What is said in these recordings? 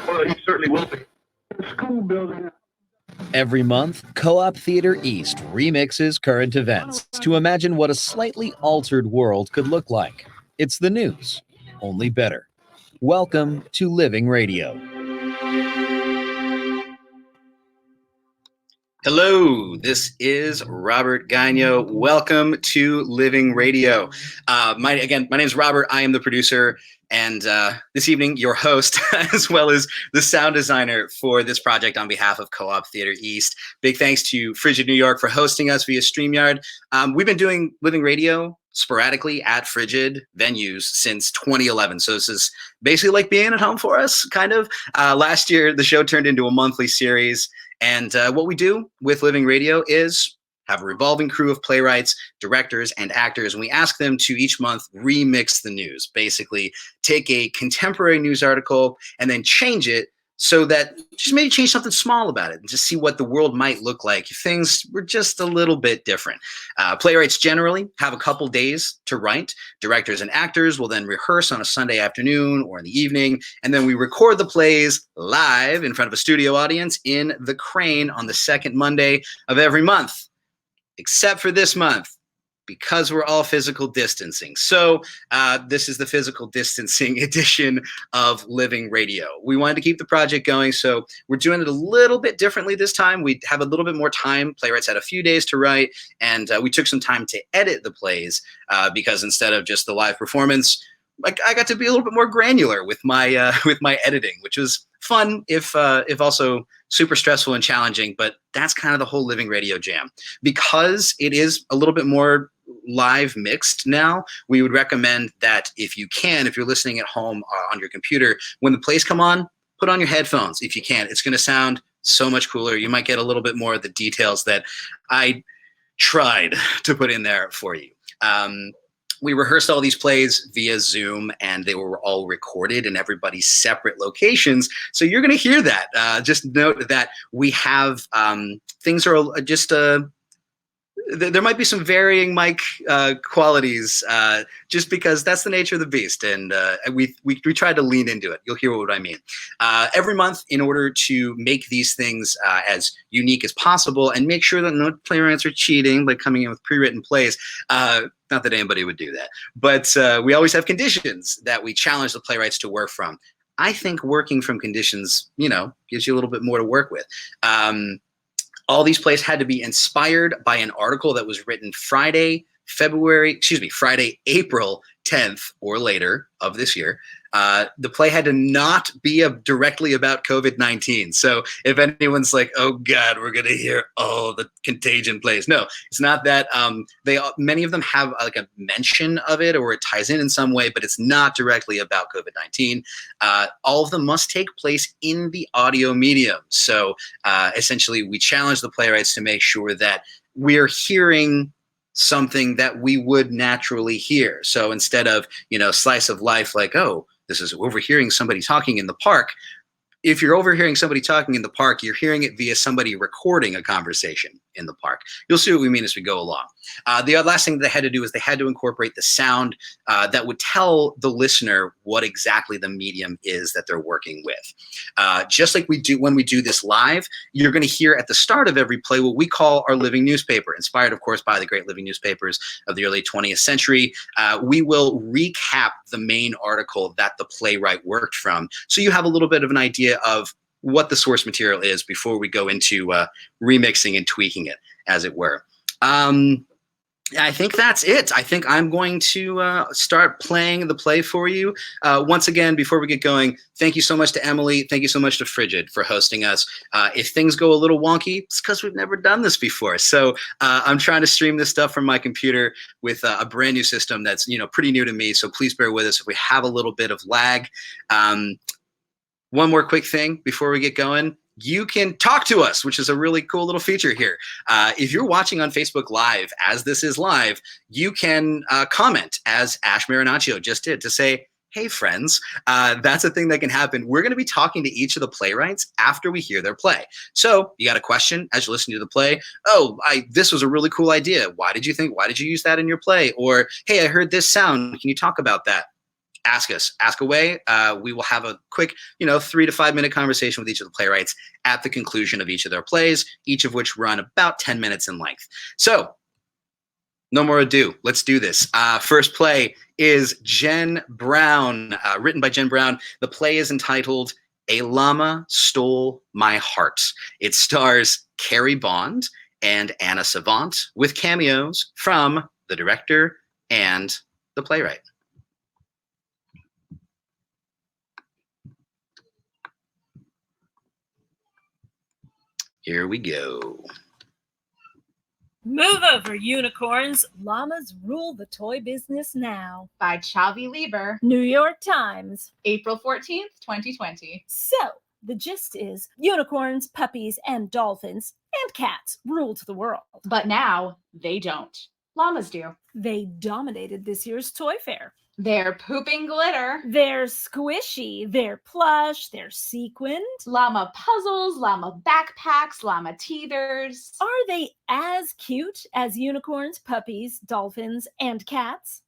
Well, he certainly will be. The school building. Every month, Co-op Theater East remixes current events to imagine what a slightly altered world could look like. It's the news, only better. Welcome to Living Radio. Hello, this is Robert Gagno. Welcome to Living Radio. My name is Robert. I am the producer, and this evening, your host, as well as the sound designer for this project on behalf of Co-op Theater East. Big thanks to Frigid New York for hosting us via StreamYard. We've been doing Living Radio sporadically at Frigid venues since 2011. So this is basically like being at home for us, kind of. Last year, the show turned into a monthly series. And what we do with Living Radio is have a revolving crew of playwrights, directors, and actors, and we ask them to each month remix the news, basically take a contemporary news article and then change it so that just maybe change something small about it and just see what the world might look like if things were just a little bit different. Playwrights generally have a couple days to write. Directors and actors will then rehearse on a Sunday afternoon or in the evening, and then we record the plays live in front of a studio audience in the Crane on the second Monday of every month, except for this month, because we're all physical distancing. So this is the physical distancing edition of Living Radio. We wanted to keep the project going, so we're doing it a little bit differently this time. We have a little bit more time. Playwrights had a few days to write, and we took some time to edit the plays because instead of just the live performance, I got to be a little bit more granular with my editing, which was fun, if also super stressful and challenging. But that's kind of the whole Living Radio jam. Because it is a little bit more live mixed now, we would recommend that if you're listening at home on your computer, when the plays come on, put on your headphones if you can. It's going to sound so much cooler. You might get a little bit more of the details that I tried to put in there for you. We rehearsed all these plays via Zoom, and they were all recorded in everybody's separate locations. So you're going to hear that. Just note that we have things are just there might be some varying mic qualities, just because that's the nature of the beast, and we tried to lean into it. You'll hear what I mean. Every month, in order to make these things as unique as possible and make sure that no playwrights are cheating by coming in with pre-written plays. Not that anybody would do that, but we always have conditions that we challenge the playwrights to work from. I think working from conditions, gives you a little bit more to work with. All these plays had to be inspired by an article that was written Friday, April 10th or later of this year. The play had to not be directly about COVID-19. So if anyone's like, oh God, we're going to hear the contagion plays. No, it's not that. Many of them have like a mention of it, or it ties in some way, but it's not directly about COVID-19. All of them must take place in the audio medium. So essentially we challenge the playwrights to make sure that we're hearing something that we would naturally hear. So instead of, slice of life, like, oh, this is overhearing somebody talking in the park. If you're overhearing somebody talking in the park, you're hearing it via somebody recording a conversation in the park. You'll see what we mean as we go along. The last thing that they had to do is they had to incorporate the sound that would tell the listener what exactly the medium is that they're working with. Just like we do when we do this live, you're going to hear at the start of every play what we call our living newspaper, inspired, of course, by the great living newspapers of the early 20th century. We will recap the main article that the playwright worked from, so you have a little bit of an idea of what the source material is before we go into remixing and tweaking it, as it were. I think that's it. I think I'm going to start playing the play for you. Once again, before we get going, thank you so much to Emily. Thank you so much to Frigid for hosting us. If things go a little wonky, it's because we've never done this before. So I'm trying to stream this stuff from my computer with a brand new system that's pretty new to me. So please bear with us if we have a little bit of lag. One more quick thing before we get going. You can talk to us, which is a really cool little feature here. If you're watching on Facebook Live, as this is live, you can comment, as Ash Marinaccio just did, to say, hey, friends. That's a thing that can happen. We're going to be talking to each of the playwrights after we hear their play. So you got a question as you're listening to the play. Oh, this was a really cool idea. Why did you use that in your play? Or, hey, I heard this sound. Can you talk about that? ask us, ask away. We will have a quick, 3 to 5 minute conversation with each of the playwrights at the conclusion of each of their plays, each of which run about 10 minutes in length. So no more ado. Let's do this. First play is Jen Brown, written by Jen Brown. The play is entitled A Llama Stole My Heart. It stars Carrie Bond and Anna Savant with cameos from the director and the playwright. Here we go. Move over, unicorns. Llamas rule the toy business now. By Chavi Lieber, New York Times. April 14th, 2020. So, the gist is unicorns, puppies, and dolphins and cats ruled the world. But now they don't. Llamas do. They dominated this year's toy fair. They're pooping glitter. They're squishy, they're plush, they're sequined. Llama puzzles, llama backpacks, llama teethers. Are they as cute as unicorns, puppies, dolphins, and cats?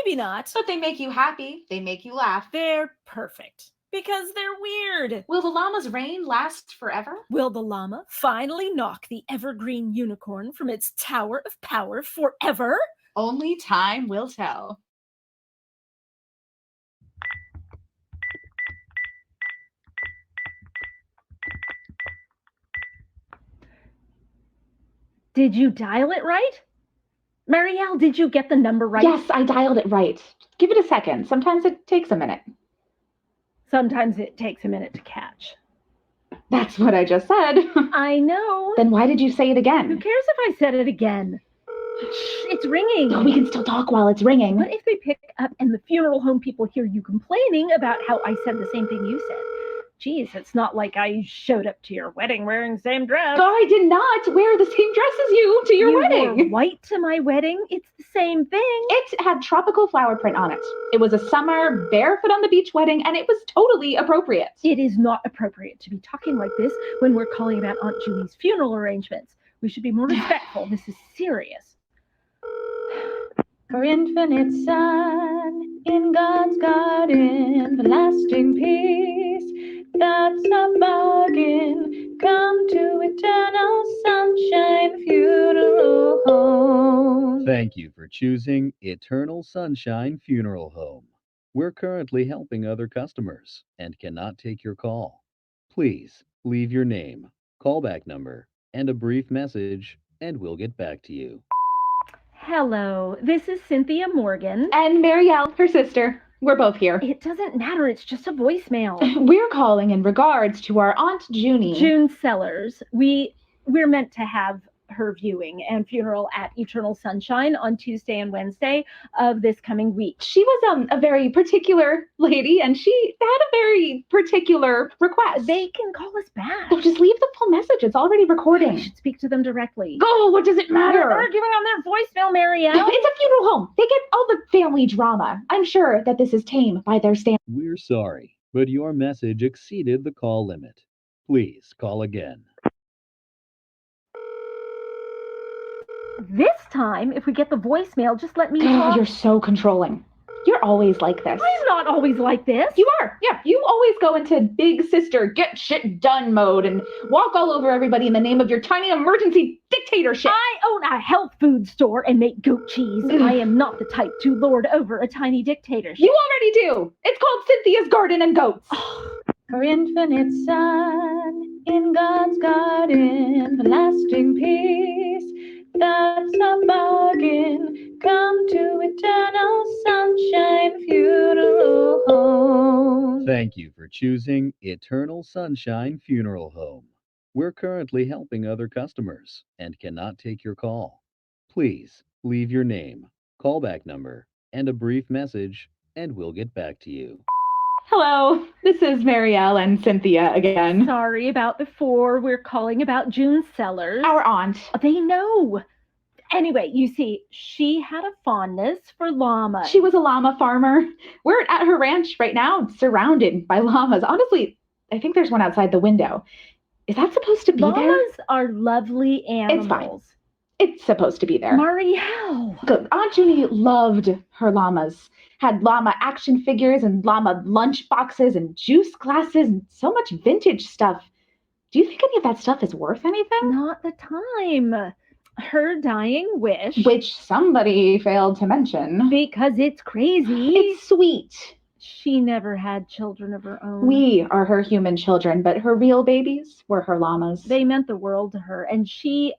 Maybe not. But they make you happy. They make you laugh. They're perfect because they're weird. Will the llama's reign last forever? Will the llama finally knock the evergreen unicorn from its tower of power forever? Only time will tell. Did you dial it right? Marielle, did you get the number right? Yes, I dialed it right. Give it a second. Sometimes it takes a minute. Sometimes it takes a minute to catch. That's what I just said. I know. Then why did you say it Who again? cares if I said it again? It's ringing. Oh, we can still talk while it's ringing. What if they pick up and the funeral home people hear you complaining about how I said the same thing you said? Geez, it's not like I showed up to your wedding wearing the same dress. Oh, I did not wear the same dress as you to your You wedding. wore white to my wedding. It's the same thing. It had tropical flower print on it. It was a summer barefoot on the beach wedding, and it was totally appropriate. It is not appropriate to be talking like this when we're calling about Aunt Julie's funeral arrangements. We should be more respectful. This is serious. For infinite sun in God's garden, for lasting peace, that's a bargain. Come to eternal sunshine funeral home. Thank you for choosing Eternal Sunshine Funeral Home. We're currently helping other customers and cannot take your call. Please leave your name, callback number, and a brief message, and we'll get back to you. Hello, this is Cynthia Morgan. And Marielle, her sister. We're both here. It doesn't matter, it's just a voicemail. We're calling in regards to our Aunt Junie. June Sellers. We're meant to have her viewing and funeral at Eternal Sunshine on Tuesday and Wednesday of this coming week. She was a very particular lady, and she had a very particular request. They can call us back. Oh, just leave the full message. It's already I recording. should speak to them directly. Oh, what does it They're matter? arguing on their voicemail, Marielle. It's a funeral home. They get all the family drama. I'm sure that this is tame by their standards. We're sorry, but your message exceeded the call limit. Please call again. This time, if we get the voicemail, just let me Oh, talk. you're so controlling. You're always like this. I'm not always like this. You are. Yeah, you always go into big sister, get shit done mode and walk all over everybody in the name of your tiny emergency dictatorship. I own a health food store and make goat cheese. Ugh. I am not the type to lord over a tiny dictatorship. You already do. It's called Cynthia's Garden and Goats. For infinite sun in God's garden, for lasting peace, that's a bargain. Come to eternal sunshine funeral home. Thank you for choosing Eternal Sunshine Funeral Home. We're currently helping other customers and cannot take your call. Please leave your name, callback number, and a brief message, and we'll get back to you. Hello, this is Marielle and Cynthia again. Sorry about before. We're calling about June Sellers. Our aunt. They know. Anyway, you see, she had a fondness for llamas. She was a llama farmer. We're at her ranch right now, surrounded by llamas. Honestly, I think there's one outside the window. Is that supposed to be there? Llamas are lovely animals. It's fine. It's supposed to be there. Mari, how? Good. Aunt Junie loved her llamas. Had llama action figures and llama lunch boxes and juice glasses and so much vintage stuff. Do you think any of that stuff is worth anything? Not the time. Her dying wish. Which somebody failed to mention. Because it's crazy. It's sweet. She never had children of her own. We are her human children, but her real babies were her llamas. They meant the world to her, and she,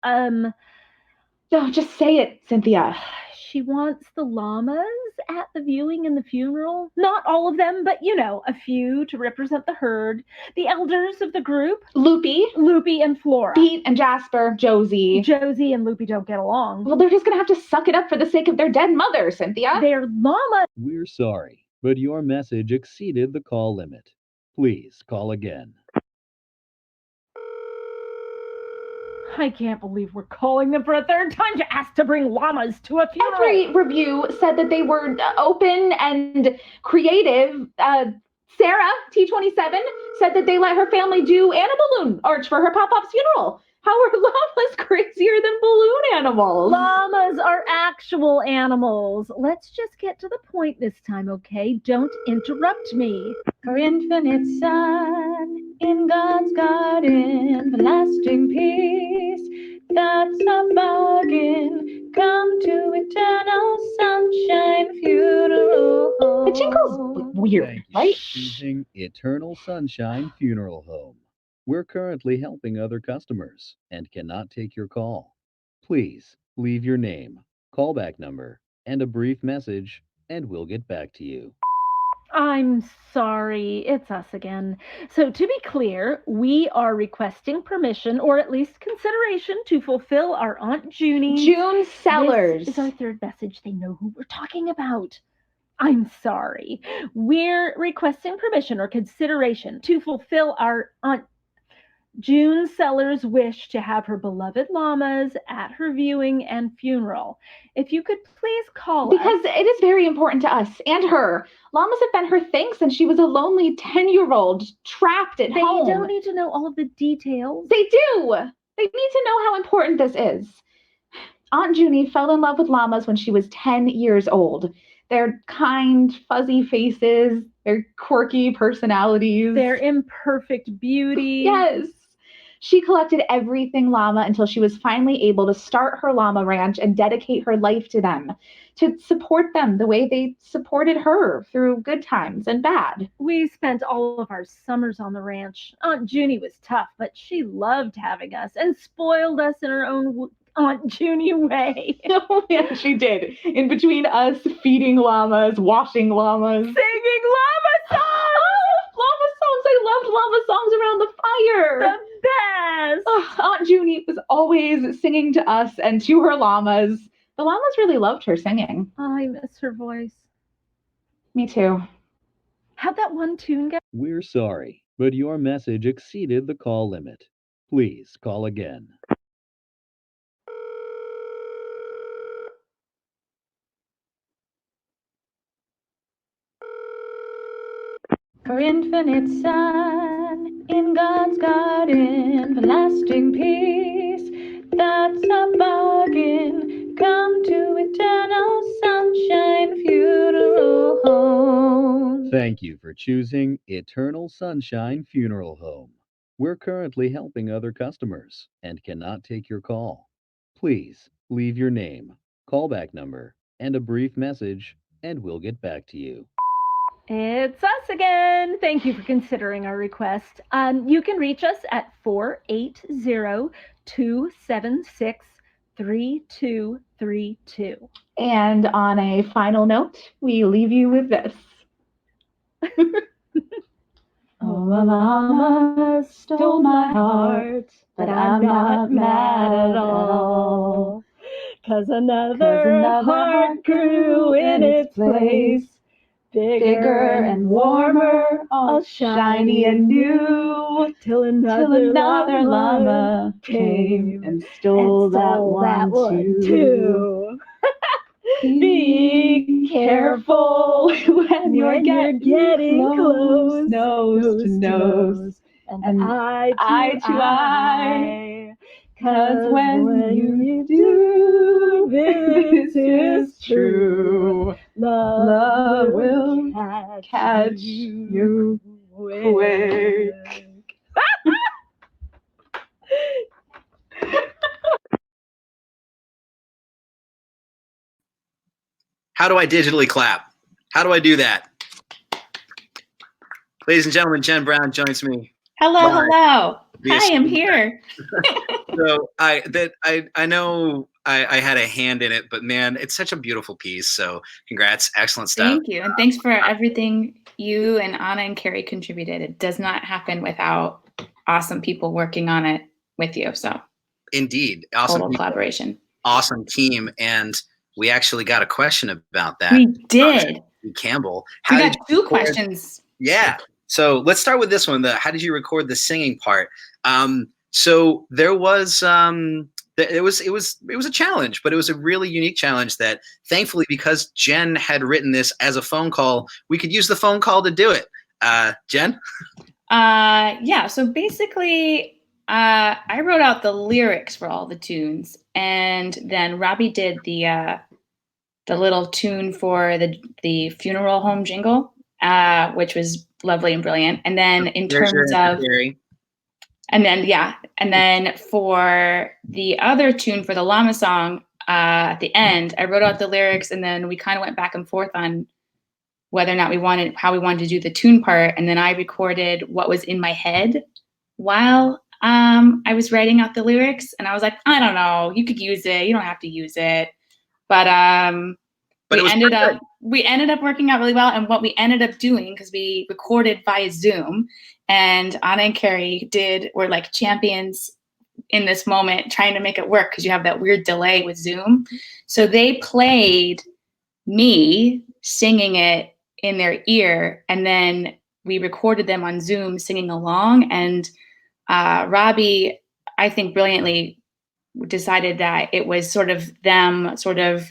Oh, just say it, Cynthia. she wants the llamas at the viewing and the funeral. Not all of them, but a few to represent the herd. The elders of the group. Loopy and Flora. Pete and Jasper, Josie. Josie and Loopy don't get along. Well, they're just gonna have to suck it up for the sake of their dead mother, Cynthia. Their llama. We're sorry, but your message exceeded the call limit. Please call again. I can't believe we're calling them for a third time to ask to bring llamas to a funeral. Every review said that they were open and creative. Sarah, T27, said that they let her family do animal balloon arch for her pop-up's funeral. How are llamas crazier than balloon animals? Llamas are actual animals. Let's just get to the point this time, okay? Don't interrupt me. For infinite sun in God's garden, for lasting peace, that's a bargain. Come to eternal sunshine funeral home. The jingle's weird, Thank you right? for choosing Eternal Sunshine Funeral Home. We're currently helping other customers and cannot take your call. Please leave your name, callback number, and a brief message, and we'll get back to you. I'm sorry, it's us again. So to be clear, we are requesting permission, or at least consideration, to fulfill our Aunt Junie. June Sellers. This is our third message. They know who we're talking about. I'm sorry. We're requesting permission or consideration to fulfill our Aunt June Sellers' wish to have her beloved llamas at her viewing and funeral. If you could please call Because us. it is very important to us and her. Llamas have been her thing since she was a lonely 10-year-old trapped at They home. don't need to know all of the details. They do. They need to know how important this is. Aunt Junie fell in love with llamas when she was 10 years old. Their kind, fuzzy faces, their quirky personalities. Their imperfect beauty. Yes. She collected everything llama until she was finally able to start her llama ranch and dedicate her life to them, to support them the way they supported her through good times and bad. We spent all of our summers on the ranch. Aunt Junie was tough, but she loved having us and spoiled us in her own Aunt Junie way. Oh, yeah, she did. In between us feeding llamas, washing llamas. Singing llama songs! Llama songs! I loved llama songs around the fire! The best! Oh, Aunt Junie was always singing to us and to her llamas. The llamas really loved her singing. Oh, I miss her voice. Me too. How'd that one tune go? We're sorry, but your message exceeded the call limit. Please call again. For infinite sun in God's garden, for lasting peace, that's a bargain. Come to eternal sunshine funeral home. Thank you for choosing Eternal Sunshine Funeral Home. We're currently helping other customers and cannot take your call. Please leave your name, callback number, and a brief message, and we'll get back to you. It's us again. Thank you for considering our request. You can reach us at 480-276-3232. And on a final note, we leave you with this. Oh, a llama stole my heart, but I'm not mad at all. 'Cause another heart grew in its place. Bigger and warmer, all shiny and new, till another llama came and stole that one too. Be careful when you're getting close, nose to nose, and eye to eye. 'Cause when you do, this is true. Love will catch you quick. How do I digitally clap? How do I do that? Ladies and gentlemen, Jen Brown joins me. Hello, Bye. hello. Via Hi, I'm Zoom. here. So I know I had a hand in it, but man, it's such a beautiful piece. So congrats, excellent stuff. Thank you. And thanks for everything you and Anna and Carrie contributed. It does not happen without awesome people working on it with you. So Indeed, awesome total people, collaboration. awesome team, and we actually got a question about that. We did. Campbell. We How got did you two record- questions. Yeah. So let's start with this one. How did you record the singing part? So there was it was a challenge, but it was a really unique challenge that thankfully, because Jen had written this as a phone call, we could use the phone call to do it. Jen? Yeah, so basically I wrote out the lyrics for all the tunes, and then Robbie did the little tune for the funeral home jingle, which was lovely and brilliant. And then in terms of and then for the other tune for the llama song, at the end, I wrote out the lyrics, and then we kind of went back and forth on whether or not how we wanted to do the tune part. And then I recorded what was in my head while I was writing out the lyrics. And I was like, I don't know, you could use it, you don't have to use it. But we ended up working out really well. And what we ended up doing, because we recorded via Zoom, and Anna and Carrie were like champions in this moment, trying to make it work because you have that weird delay with Zoom. So they played me singing it in their ear, and then we recorded them on Zoom singing along. And Robbie, I think brilliantly, decided that it was sort of them sort of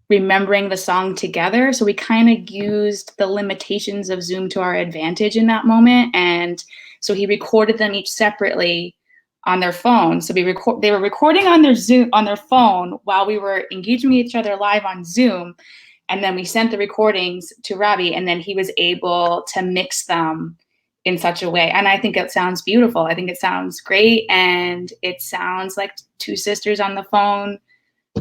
remembering the song together. So we kind of used the limitations of Zoom to our advantage in that moment. And so he recorded them each separately on their phone. So they were recording on their phone while we were engaging with each other live on Zoom. And then we sent the recordings to Robbie, and then he was able to mix them in such a way. And I think it sounds beautiful. I think it sounds great. And it sounds like two sisters on the phone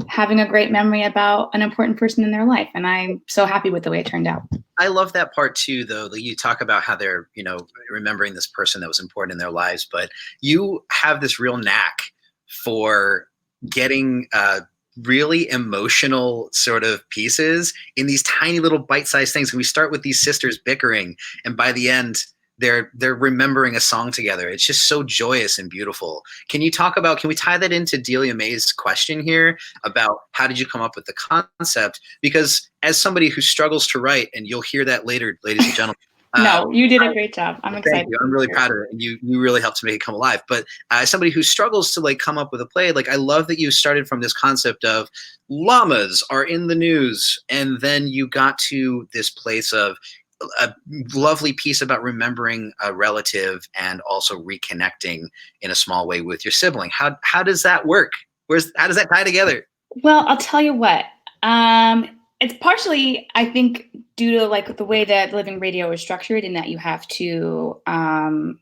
having a great memory about an important person in their life. And I'm so happy with the way it turned out. I love that part too, though, that you talk about how they're, remembering this person that was important in their lives, but you have this real knack for getting really emotional sort of pieces in these tiny little bite-sized things. And we start with these sisters bickering, and by the end, they're remembering a song together. It's just so joyous and beautiful. Can we tie that into Delia May's question here about how did you come up with the concept? Because as somebody who struggles to write, and you'll hear that later, ladies and gentlemen. No, you did a great job. I'm excited. Thank you. I'm really proud of it. And you really helped to make it come alive. But as somebody who struggles to come up with a play, I love that you started from this concept of llamas are in the news. And then you got to this place of a lovely piece about remembering a relative and also reconnecting in a small way with your sibling. How does that work? How does that tie together? Well, I'll tell you what. It's partially, I think, due to the way that Living Radio is structured, in that you have to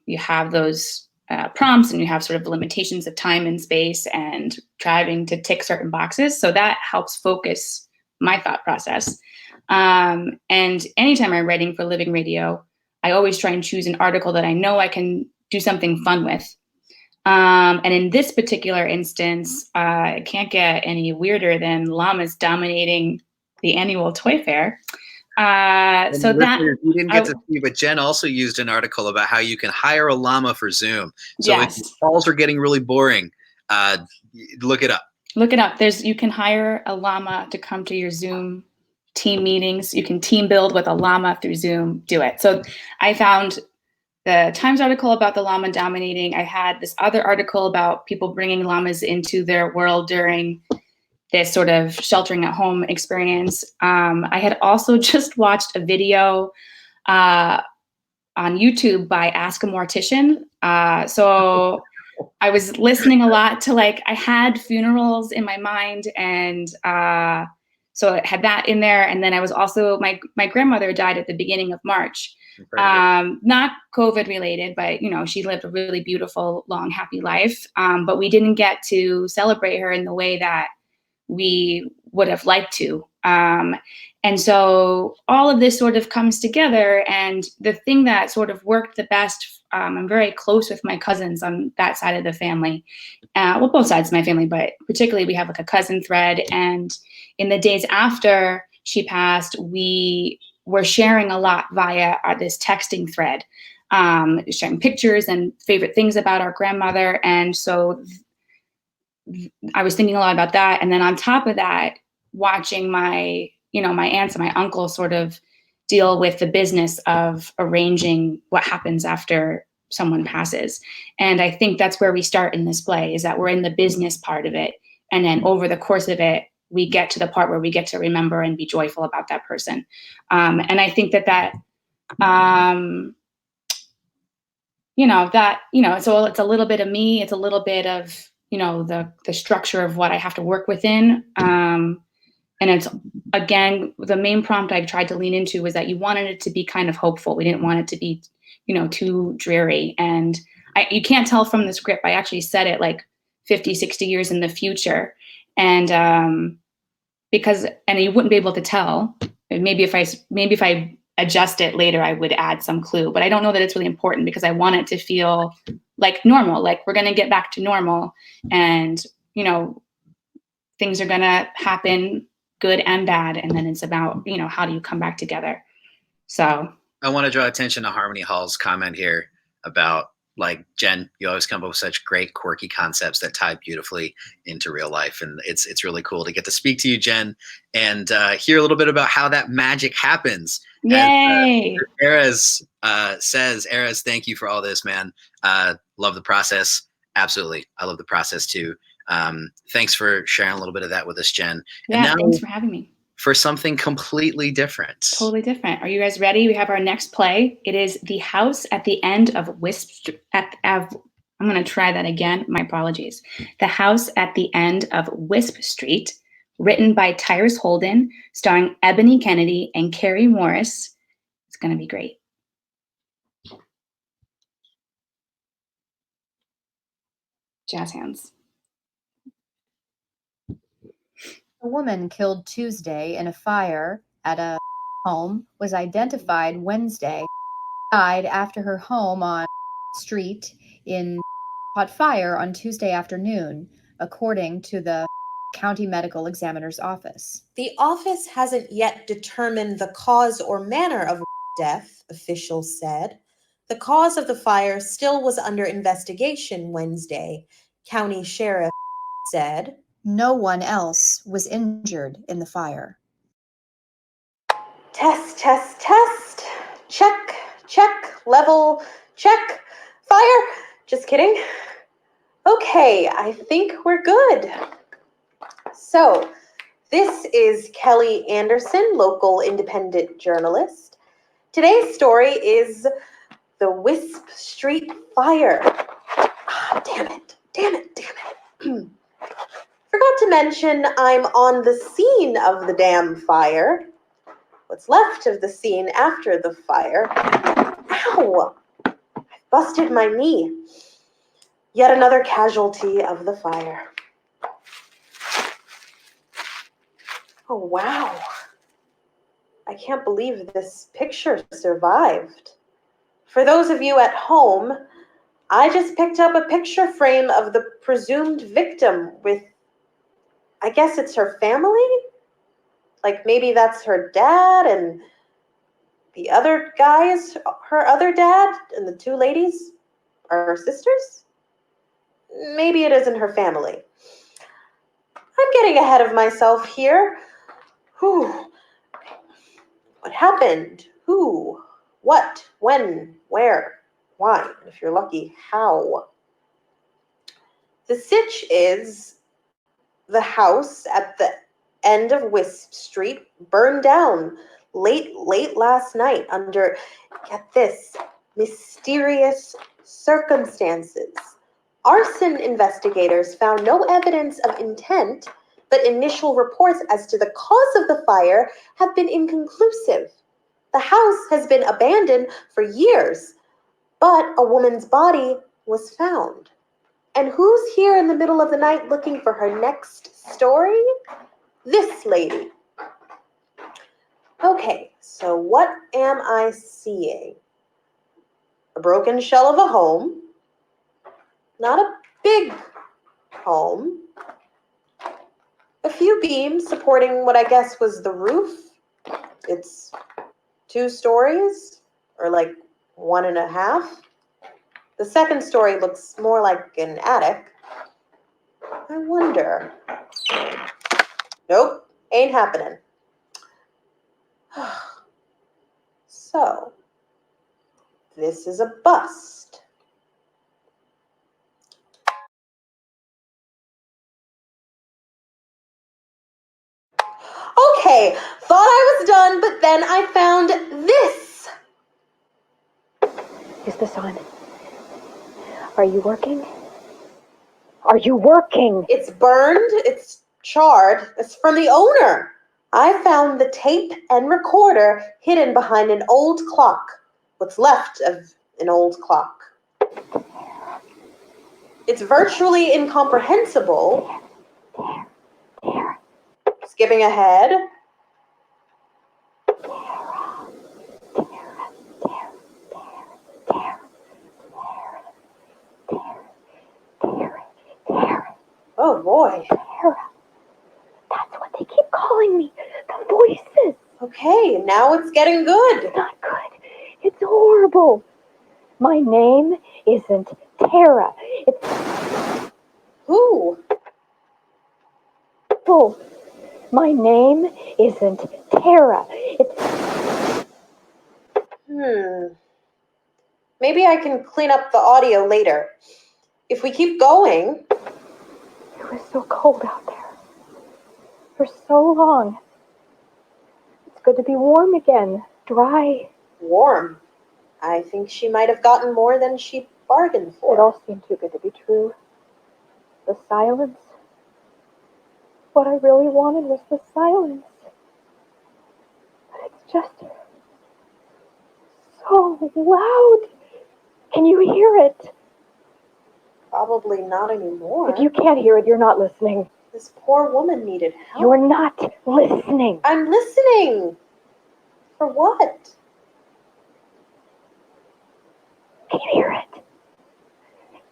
you have those prompts, and you have sort of limitations of time and space and having to tick certain boxes. So that helps focus my thought process. And anytime I'm writing for Living Radio, I always try and choose an article that I know I can do something fun with. And in this particular instance, it can't get any weirder than llamas dominating the annual toy fair. So that you didn't get to see, but Jen also used an article about how you can hire a llama for Zoom. So yes. if calls are getting really boring, look it up. Look it up. You can hire a llama to come to your Zoom team meetings. You can team build with a llama through Zoom. Do it. So I found the Times article about the llama dominating. I had this other article about people bringing llamas into their world during this sort of sheltering at home experience. I had also just watched a video on YouTube by Ask a Mortician. So I was listening a lot to I had funerals in my mind, and so I had that in there. And then I was also my grandmother died at the beginning of March, not COVID related, but she lived a really beautiful, long, happy life. But we didn't get to celebrate her in the way that we would have liked to. And so all of this sort of comes together, and the thing that sort of worked the best, I'm very close with my cousins on that side of the family. Well, both sides of my family, but particularly we have a cousin thread. And in the days after she passed, we were sharing a lot via this texting thread, sharing pictures and favorite things about our grandmother. And so I was thinking a lot about that. And then on top of that, watching my aunts and my uncle sort of deal with the business of arranging what happens after someone passes. And I think that's where we start in this play, is that we're in the business part of it. And then over the course of it, we get to the part where we get to remember and be joyful about that person. And I think that so it's a little bit of me, it's a little bit of, the structure of what I have to work within. And it's, again, the main prompt I tried to lean into was that you wanted it to be kind of hopeful. We didn't want it to be, too dreary. And you can't tell from the script, I actually said it 50, 60 years in the future. And and you wouldn't be able to tell. Maybe if I adjust it later, I would add some clue, but I don't know that it's really important, because I want it to feel like normal, like we're going to get back to normal, and, things are going to happen, good and bad. And then it's about, how do you come back together? So I want to draw attention to Harmony Hall's comment here about, Jen, you always come up with such great, quirky concepts that tie beautifully into real life. And it's really cool to get to speak to you, Jen, and hear a little bit about how that magic happens. Yay! As says, Erez, thank you for all this, man. Love the process. Absolutely. I love the process too. Thanks for sharing a little bit of that with us, Jen. Yeah, and now, thanks for having me. For something completely different. Totally different. Are you guys ready? We have our next play. It is The House at the End of Wisp. I'm going to try that again. My apologies. The House at the End of Wisp Street, written by Tyrus Holden, starring Ebony Kennedy and Carrie Morris. It's going to be great. Jazz hands. A woman killed Tuesday in a fire at a home was identified Wednesday. Died after her home on street in caught fire on Tuesday afternoon, according to the county medical examiner's office. The office hasn't yet determined the cause or manner of death, officials said. The cause of the fire still was under investigation Wednesday, county sheriff said. No one else was injured in the fire. Test, test, test. Check, check, level, check. Fire. Just kidding. Okay, I think we're good. So, this is Kelly Anderson, local independent journalist. Today's story is the Wisp Street Fire. Damn it. Forgot to mention I'm on the scene of the damn fire. What's left of the scene after the fire. Ow! I busted my knee. Yet another casualty of the fire. Oh, wow. I can't believe this picture survived. For those of you at home, I just picked up a picture frame of the presumed victim with, I guess it's her family? Maybe that's her dad and the other guy is her other dad and the two ladies are her sisters? Maybe it isn't her family. I'm getting ahead of myself here. Whew. What happened? Who? What? When? Where? Why? If you're lucky, how? The sitch is the house at the end of Wisp Street burned down late last night under, get this, mysterious circumstances. Arson investigators found no evidence of intent, but initial reports as to the cause of the fire have been inconclusive. The house has been abandoned for years, but a woman's body was found. And who's here in the middle of the night looking for her next story? This lady. Okay, so what am I seeing? A broken shell of a home. Not a big home. A few beams supporting what I guess was the roof. It's 2 stories, or like 1.5. The second story looks more like an attic. I wonder. Nope, ain't happening. So, this is a bust. Okay, thought I was done, but then I found this. Is this on? Are you working? Are you working? It's burned, it's charred, it's from the owner. I found the tape and recorder hidden behind an old clock. What's left of an old clock. It's virtually incomprehensible. Skipping ahead. Oh boy. Tara. That's what they keep calling me. The voices. Okay, now it's getting good. It's not good. It's horrible. My name isn't Tara. It's Who? full. My name isn't Tara. It's Maybe I can clean up the audio later. If we keep going. It was so cold out there. For so long. It's good to be warm again. Dry. Warm. I think she might have gotten more than she bargained for. It all seemed too good to be true. The silence. What I really wanted was the silence. But it's just so loud. Can you hear it? Probably not anymore. If you can't hear it, you're not listening. This poor woman needed help. You're not listening. I'm listening. For what? Can you hear it?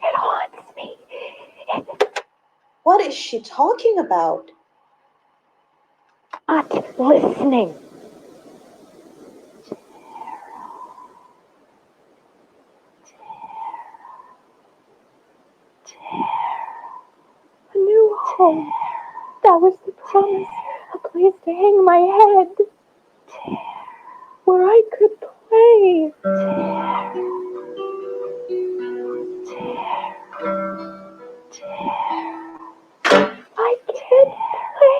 It haunts me. What is she talking about? Not listening. A new home. That was the promise. A place to hang my head. Where I could play. I can't play.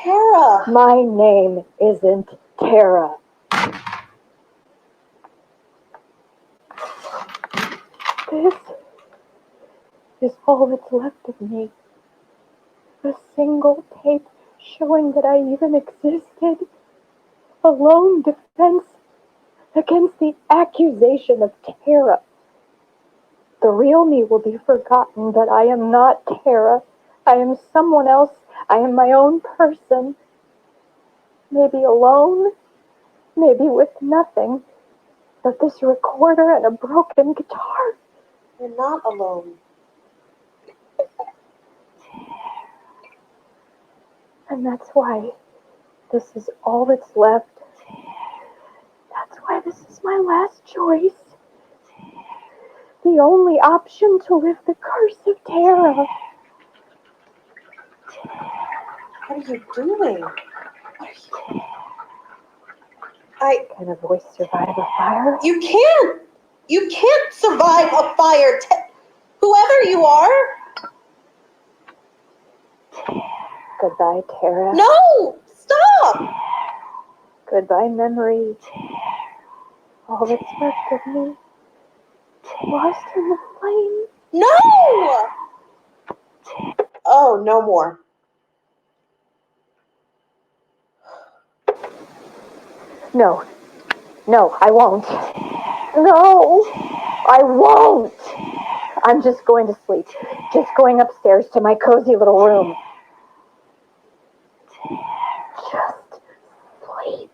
Tara. My name isn't Tara. This is all that's left of me. A single tape showing that I even existed. A lone defense against the accusation of Tara. The real me will be forgotten, but I am not Tara. I am someone else. I am my own person. Maybe alone, maybe with nothing, but this recorder and a broken guitar. You're not alone. And that's why this is all that's left. That's why this is my last choice. The only option to lift the curse of Tara. What are you doing? Can a voice survive a fire? You can't. You can't survive a fire. Whoever you are. Goodbye, Tara. No! Stop! Goodbye, memory. All that's left of me. Lost in the flame. No! Oh, no more. No. No, I won't. No, I won't. I'm just going to sleep. Just going upstairs to my cozy little room. Just sleep.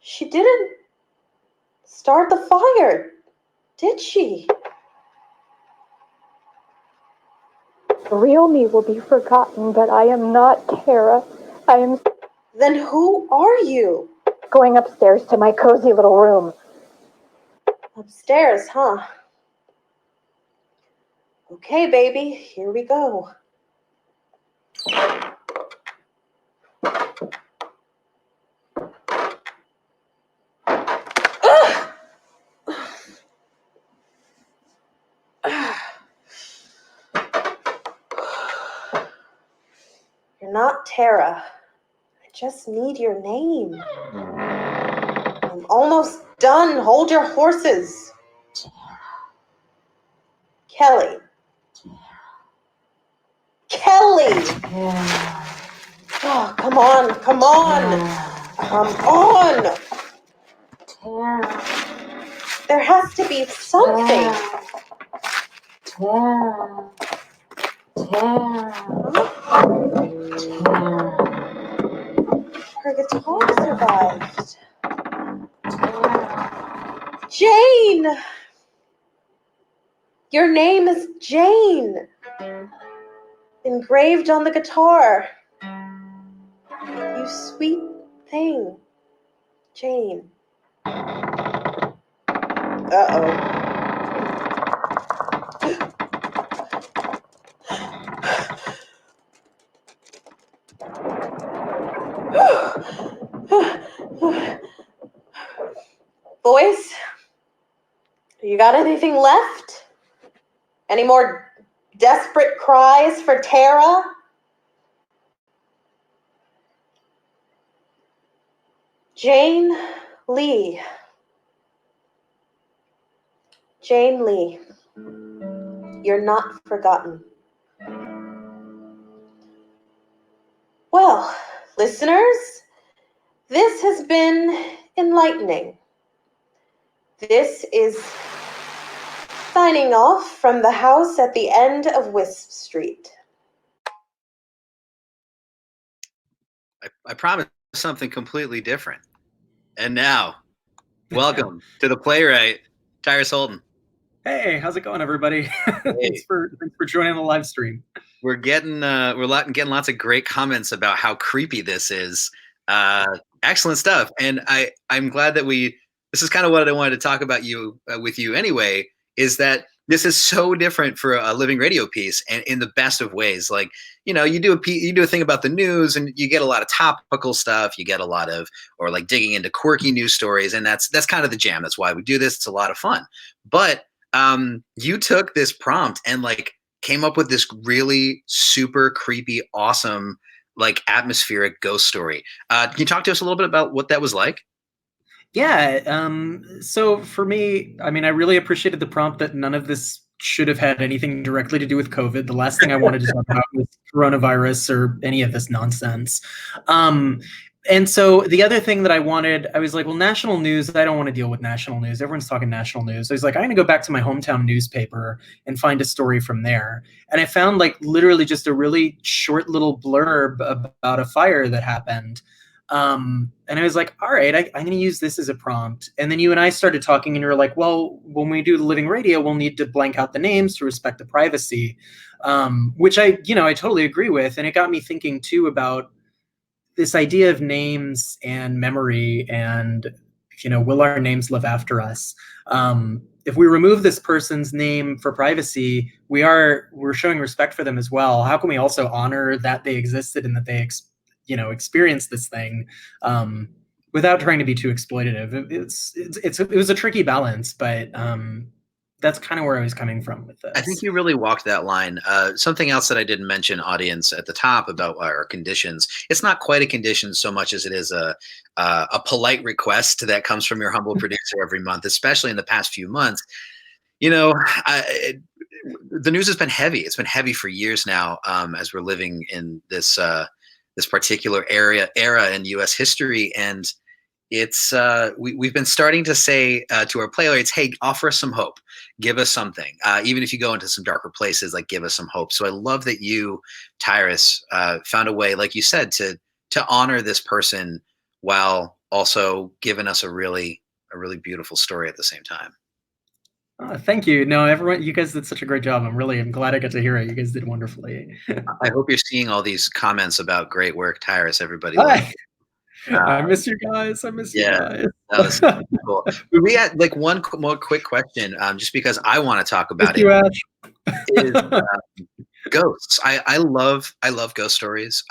She didn't start the fire, did she? The real me will be forgotten, but I am not Tara. I am Then who are you? going upstairs to my cozy little room. Upstairs, huh? Okay, baby, here we go. You're not Tara. I just need your name. I'm almost done. Hold your horses. Kelly. Kelly! Oh, come on, come on. Come on. There has to be something. Her guitar survived. Jane! Your name is Jane. Engraved on the guitar. You sweet thing. Jane. Uh-oh. Boys, you got anything left? Any more desperate cries for Tara? Jane Lee. Jane Lee. You're not forgotten. Well, listeners, this has been enlightening. This is signing off from the house at the end of Wisp Street. I promised something completely different. And now, welcome to the playwright, Tyrus Holden. Hey, how's it going, everybody? Thanks for joining the live stream. We're getting lots of great comments about how creepy this is. Excellent stuff, and I'm glad that this is kind of what I wanted to talk about with you anyway. Is that this is so different for a living radio piece, and in the best of ways. Like, you do a thing about the news, and you get a lot of topical stuff. You get a lot of, or like digging into quirky news stories, and that's kind of the jam. That's why we do this. It's a lot of fun. But you took this prompt and like came up with this really super creepy, awesome, like atmospheric ghost story. Can you talk to us a little bit about what that was like? Yeah. So for me, I mean, I really appreciated the prompt that none of this should have had anything directly to do with COVID. The last thing I wanted to talk about was coronavirus or any of this nonsense. And so the other thing that I was like, well, national news, I don't want to deal with national news. Everyone's talking national news. I was like, I'm going to go back to my hometown newspaper and find a story from there. And I found like literally just a really short little blurb about a fire that happened. And I was like, all right, I'm going to use this as a prompt. And then you and I started talking and you were like, well, when we do the living radio, we'll need to blank out the names to respect the privacy, which I totally agree with. And it got me thinking too about this idea of names and memory and, will our names live after us? If we remove this person's name for privacy, we're showing respect for them as well. How can we also honor that they existed and that they experienced this thing without trying to be too exploitative? It was a tricky balance, but that's kind of where I was coming from with this. I think you really walked that line. Something else that I didn't mention, audience, at the top about our conditions. It's not quite a condition so much as it is a polite request that comes from your humble producer every month, especially in the past few months. You know, the news has been heavy. It's been heavy for years now, as we're living in this this particular era in U.S. history, and it's we've been starting to say to our playwrights, hey, offer us some hope, give us something, even if you go into some darker places, like give us some hope. So I love that you, Tyrus, found a way, like you said, to honor this person while also giving us a really beautiful story at the same time. Thank you. No, everyone, you guys did such a great job. I'm glad I got to hear it. You guys did wonderfully. I hope you're seeing all these comments about great work, Tyrus. Everybody I miss you guys. I miss you guys. That was cool. We had like one more quick question, just because I want to talk about you, it. Ash. Is ghosts. I love ghost stories.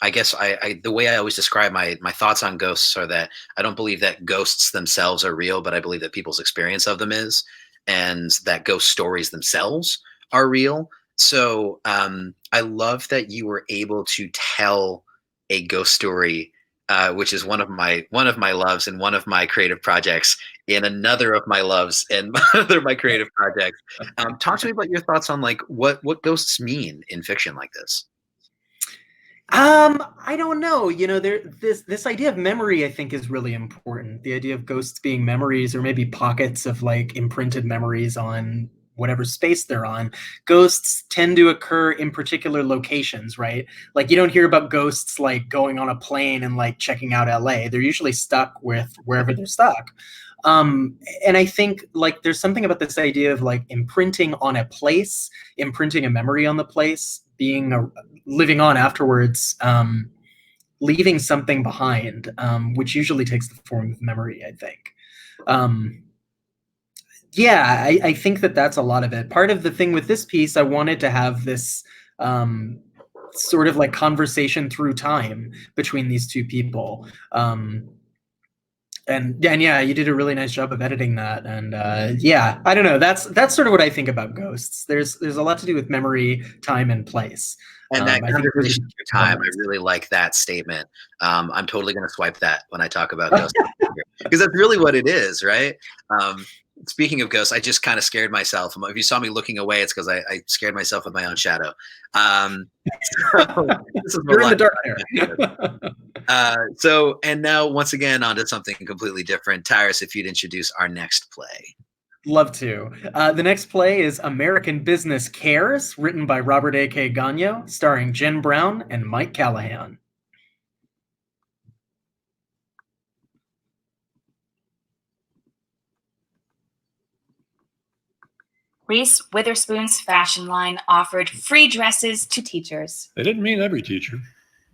I guess the way I always describe my thoughts on ghosts are that I don't believe that ghosts themselves are real, but I believe that people's experience of them is, and that ghost stories themselves are real. So I love that you were able to tell a ghost story, which is one of my loves and one of my creative projects, in another of my loves and another of my creative projects. Talk to me about your thoughts on like what ghosts mean in fiction like this. I don't know. You know, this idea of memory, I think, is really important. The idea of ghosts being memories, or maybe pockets of like imprinted memories on whatever space they're on. Ghosts tend to occur in particular locations, right? Like you don't hear about ghosts like going on a plane and like checking out LA. They're usually stuck with wherever they're stuck. And I think like there's something about this idea of like imprinting on a place, imprinting a memory on the place, living on afterwards, leaving something behind, which usually takes the form of memory, I think. Yeah, I think that's a lot of it. Part of the thing with this piece, I wanted to have this sort of like conversation through time between these two people. And yeah, you did a really nice job of editing that. And yeah, I don't know. That's sort of what I think about ghosts. There's a lot to do with memory, time, and place. And that I think conversation through time, I really like that statement. I'm totally going to swipe that when I talk about ghosts, because that's really what it is, right? Speaking of ghosts, I just kind of scared myself. If you saw me looking away, it's because I scared myself with my own shadow. So this is You're in the dark there. So, and now once again, onto something completely different. Tyrus, if you'd introduce our next play. Love to. The next play is American Business Cares, written by Robert A.K. Gagno, starring Jen Brown and Mike Callahan. Reese Witherspoon's fashion line offered free dresses to teachers. They didn't mean every teacher.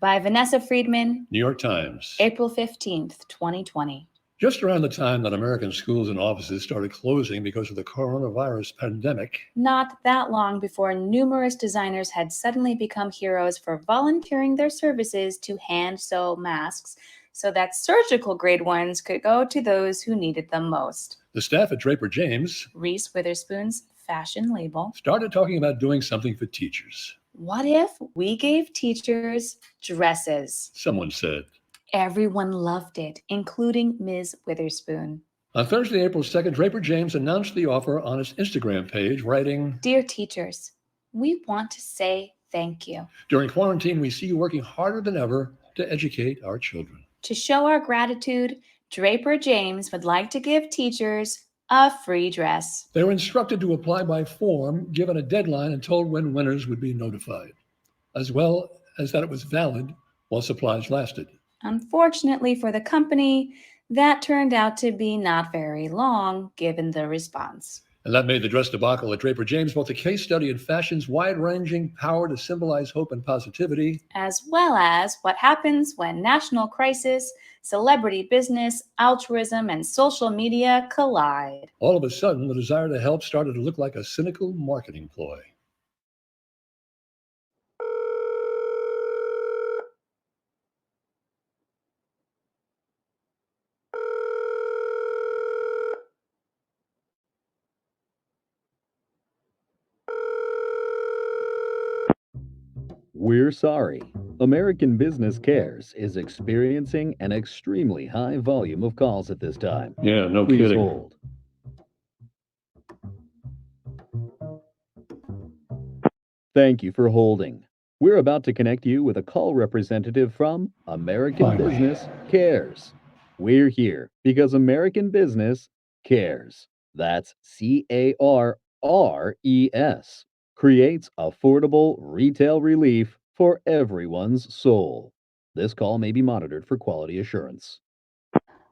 By Vanessa Friedman. New York Times. April 15th, 2020. Just around the time that American schools and offices started closing because of the coronavirus pandemic. Not that long before numerous designers had suddenly become heroes for volunteering their services to hand sew masks so that surgical grade ones could go to those who needed them most. The staff at Draper James, Reese Witherspoon's fashion label, started talking about doing something for teachers. What if we gave teachers dresses? Someone said. Everyone loved it, including Ms. Witherspoon. On Thursday, April 2nd, Draper James announced the offer on its Instagram page, writing, Dear teachers, we want to say thank you. During quarantine, we see you working harder than ever to educate our children. To show our gratitude, Draper James would like to give teachers a free dress. They were instructed to apply by form, given a deadline, and told when winners would be notified, as well as that it was valid while supplies lasted. Unfortunately for the company, that turned out to be not very long, given the response. And that made the dress debacle at Draper James both a case study in fashion's wide-ranging power to symbolize hope and positivity, as well as what happens when national crisis, celebrity business, altruism, and social media collide. All of a sudden, the desire to help started to look like a cynical marketing ploy. We're sorry. American Business Cares is experiencing an extremely high volume of calls at this time. Yeah, no Please kidding. hold. Thank you for holding. We're about to connect you with a call representative from American Finally. Business Cares. We're here because American Business cares. That's CARRES. Creates affordable retail relief for everyone's soul. This call may be monitored for quality assurance.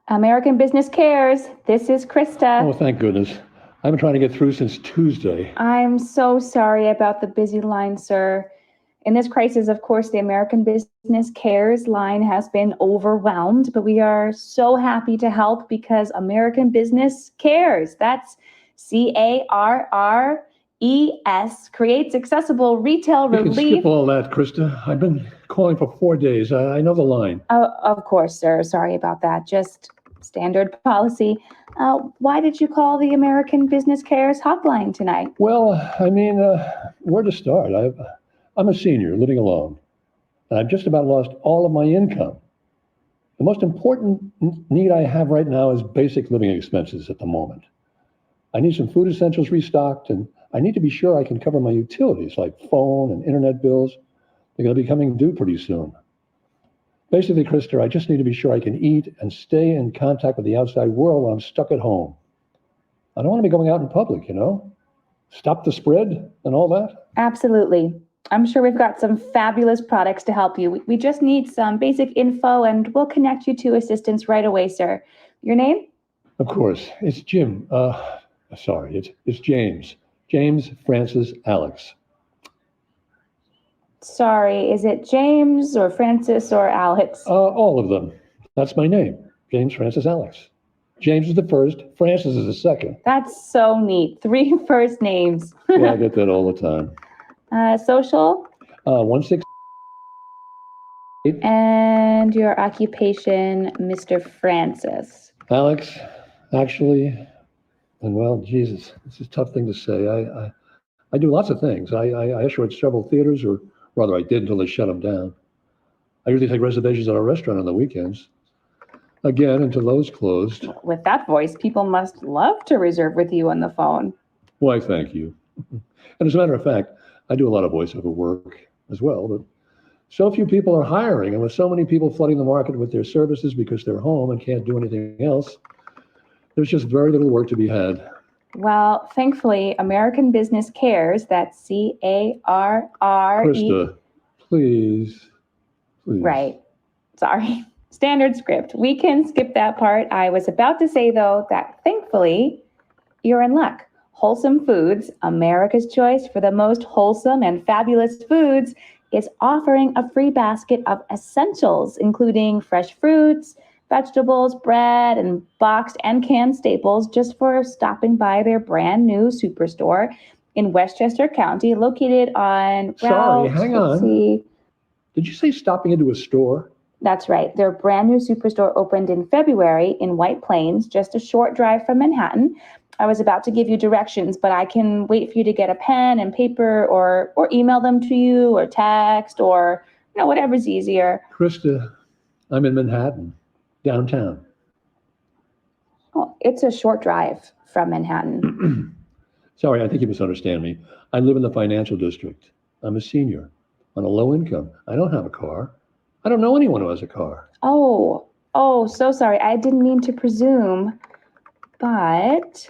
American Business Cares. This is Krista. Oh, thank goodness. I've been trying to get through since Tuesday. I'm so sorry about the busy line, sir. In this crisis, of course, the American Business Cares line has been overwhelmed, but we are so happy to help because American Business Cares. That's CARRES, creates accessible retail You can relief. skip all that, Krista. I've been calling for 4 days. I know the line. Of course, sir. Sorry about that. Just standard policy. Why did you call the American Business Cares hotline tonight? Well, I mean, where to start? I'm a senior living alone, and I've just about lost all of my income. The most important need I have right now is basic living expenses at the moment. I need some food essentials restocked, and I need to be sure I can cover my utilities like phone and internet bills. They're going to be coming due pretty soon. Basically, Krista, I just need to be sure I can eat and stay in contact with the outside world while I'm stuck at home. I don't want to be going out in public, you know? Stop the spread and all that. Absolutely. I'm sure we've got some fabulous products to help you. We just need some basic info and we'll connect you to assistance right away, sir. Your name? Of course, it's Jim. Sorry, it's James. James Francis Alex. Sorry, is it James or Francis or Alex? All of them. That's my name, James Francis Alex. James is the first, Francis is the second. That's so neat. 3 first names. Yeah, I get that all the time. Social? 16. And your occupation, Mr. Francis. Alex, actually, and well, Jesus, it's a tough thing to say. I do lots of things. I usher at several theaters, or rather I did until they shut them down. I usually take reservations at a restaurant on the weekends. Again, until those closed. With that voice, people must love to reserve with you on the phone. Why, thank you. And as a matter of fact, I do a lot of voiceover work as well, but so few people are hiring, and with so many people flooding the market with their services because they're home and can't do anything else, there's just very little work to be had. Well, thankfully, American Business Cares, that's CARRE. Krista, please. Right. Sorry. Standard script. We can skip that part. I was about to say, though, that thankfully, you're in luck. Wholesome Foods, America's choice for the most wholesome and fabulous foods, is offering a free basket of essentials, including fresh fruits, vegetables, bread, and boxed and canned staples, just for stopping by their brand new superstore in Westchester County, located on Sorry, Route, hang let's on. see. Did you say stopping into a store? That's right. Their brand new superstore opened in February in White Plains, just a short drive from Manhattan. I was about to give you directions, but I can wait for you to get a pen and paper or email them to you or text or, whatever's easier. Krista, I'm in Manhattan, downtown. Oh, it's a short drive from Manhattan. Sorry, I think you misunderstand me. I live in the financial district. I'm a senior on a low income. I don't have a car. I don't know anyone who has a car. Oh, so sorry. I didn't mean to presume, but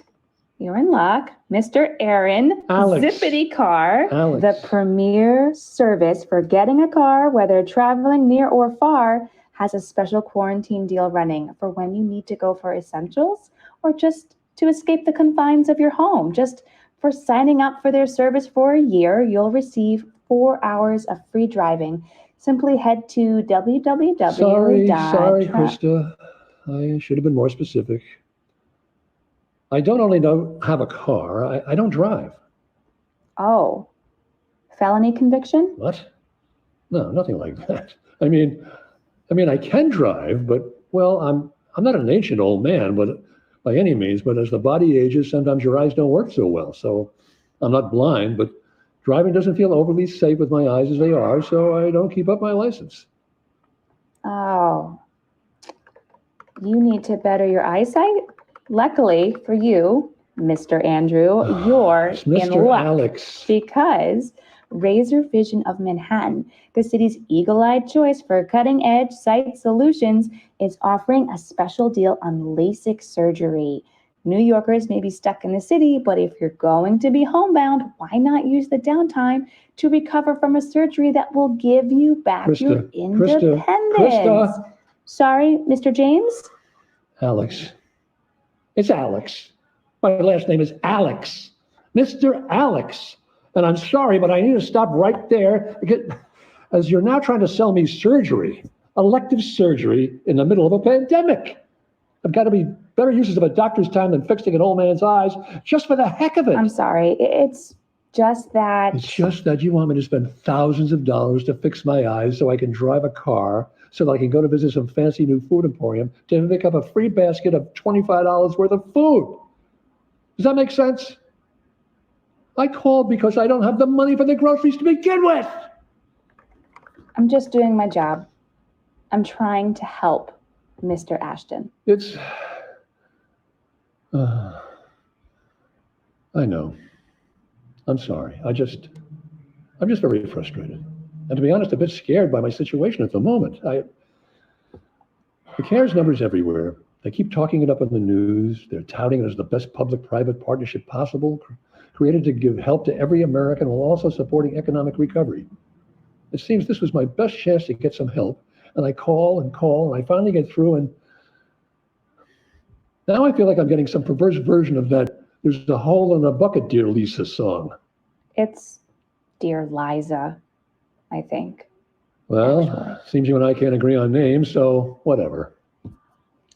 you're in luck. Mr. Aaron, Alex. Zippity Car, Alex. the premier service for getting a car, whether traveling near or far, has a special quarantine deal running for when you need to go for essentials or just to escape the confines of your home. Just for signing up for their service for a year, you'll receive 4 hours of free driving. Simply head to www. Sorry, Krista. I should have been more specific. I don't only have a car, I don't drive. Oh, felony conviction? What? No, nothing like that. I mean, I can drive, but, well, I'm not an ancient old man, but by any means, but as the body ages, sometimes your eyes don't work so well. So I'm not blind, but Driving doesn't feel overly safe with my eyes as they are, so I don't keep up my license. Oh, you need to better your eyesight? Luckily for you, Mr. Andrew, you're It's in Mr. luck Alex. because Razor Vision of Manhattan, the city's eagle-eyed choice for cutting-edge sight solutions, is offering a special deal on LASIK surgery. New Yorkers may be stuck in the city, but if you're going to be homebound, why not use the downtime to recover from a surgery that will give you back your independence? Krista. Sorry, Mr. James? Alex. It's Alex. My last name is Alex. Mr. Alex. And I'm sorry, but I need to stop right there because as you're now trying to sell me surgery, elective surgery in the middle of a pandemic. I've got to be better uses of a doctor's time than fixing an old man's eyes just for the heck of it. I'm sorry. It's just that. It's just that you want me to spend thousands of dollars to fix my eyes so I can drive a car, so that I can go to visit some fancy new food emporium to pick up a free basket of $25 worth of food. Does that make sense? I called because I don't have the money for the groceries to begin with. I'm just doing my job. I'm trying to help, Mr. Ashton. It's... I know. I'm sorry. I'm just very frustrated. And to be honest, a bit scared by my situation at the moment. The CARES numbers everywhere. They keep talking it up in the news. They're touting it as the best public-private partnership possible, created to give help to every American while also supporting economic recovery. It seems this was my best chance to get some help, and I call, and I finally get through, and now I feel like I'm getting some perverse version of that "There's a hole in the bucket, dear Lisa" song. It's Dear Liza, I think. Well, actually. Seems you and I can't agree on names, so whatever.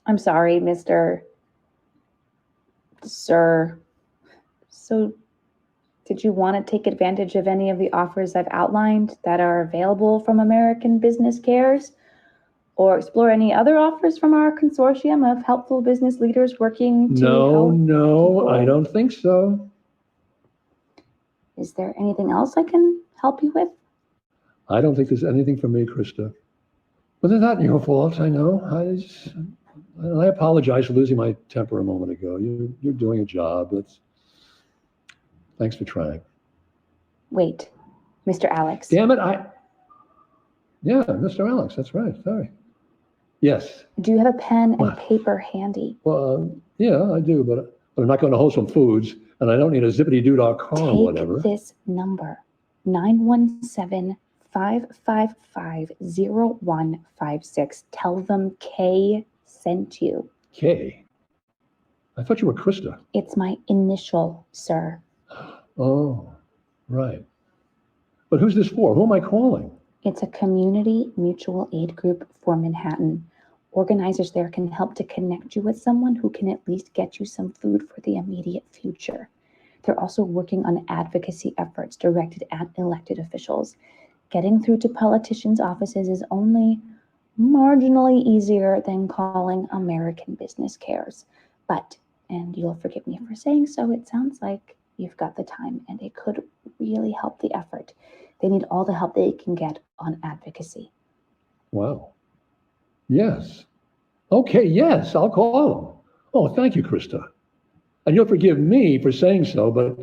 I'm sorry, Mr. Sir. So, did you want to take advantage of any of the offers I've outlined that are available from American Business Cares? Or explore any other offers from our consortium of helpful business leaders working to help people? I don't think so. Is there anything else I can help you with? I don't think there's anything for me, Krista. But it's not your fault, I know. I apologize for losing my temper a moment ago. You're doing a job. Thanks for trying. Wait, Mr. Alex. Damn it, Yeah, Mr. Alex, that's right, sorry. Yes. Do you have a pen and What? paper handy? Well, yeah, I do, but I'm not going to Wholesome Foods, and I don't need a zippity-doo-dah car or whatever. Take this number, 917-555-0156. Tell them Kay sent you. Kay? I thought you were Krista. It's my initial, sir. Oh, right. But who's this for? Who am I calling? It's a community mutual aid group for Manhattan. Organizers there can help to connect you with someone who can at least get you some food for the immediate future. They're also working on advocacy efforts directed at elected officials. Getting through to politicians' offices is only marginally easier than calling American Business Cares. But, and you'll forgive me for saying so, it sounds like you've got the time and it could really help the effort. They need all the help they can get on advocacy. Wow. Yes. Okay, yes, I'll call them. Oh, thank you, Krista. And you'll forgive me for saying so, but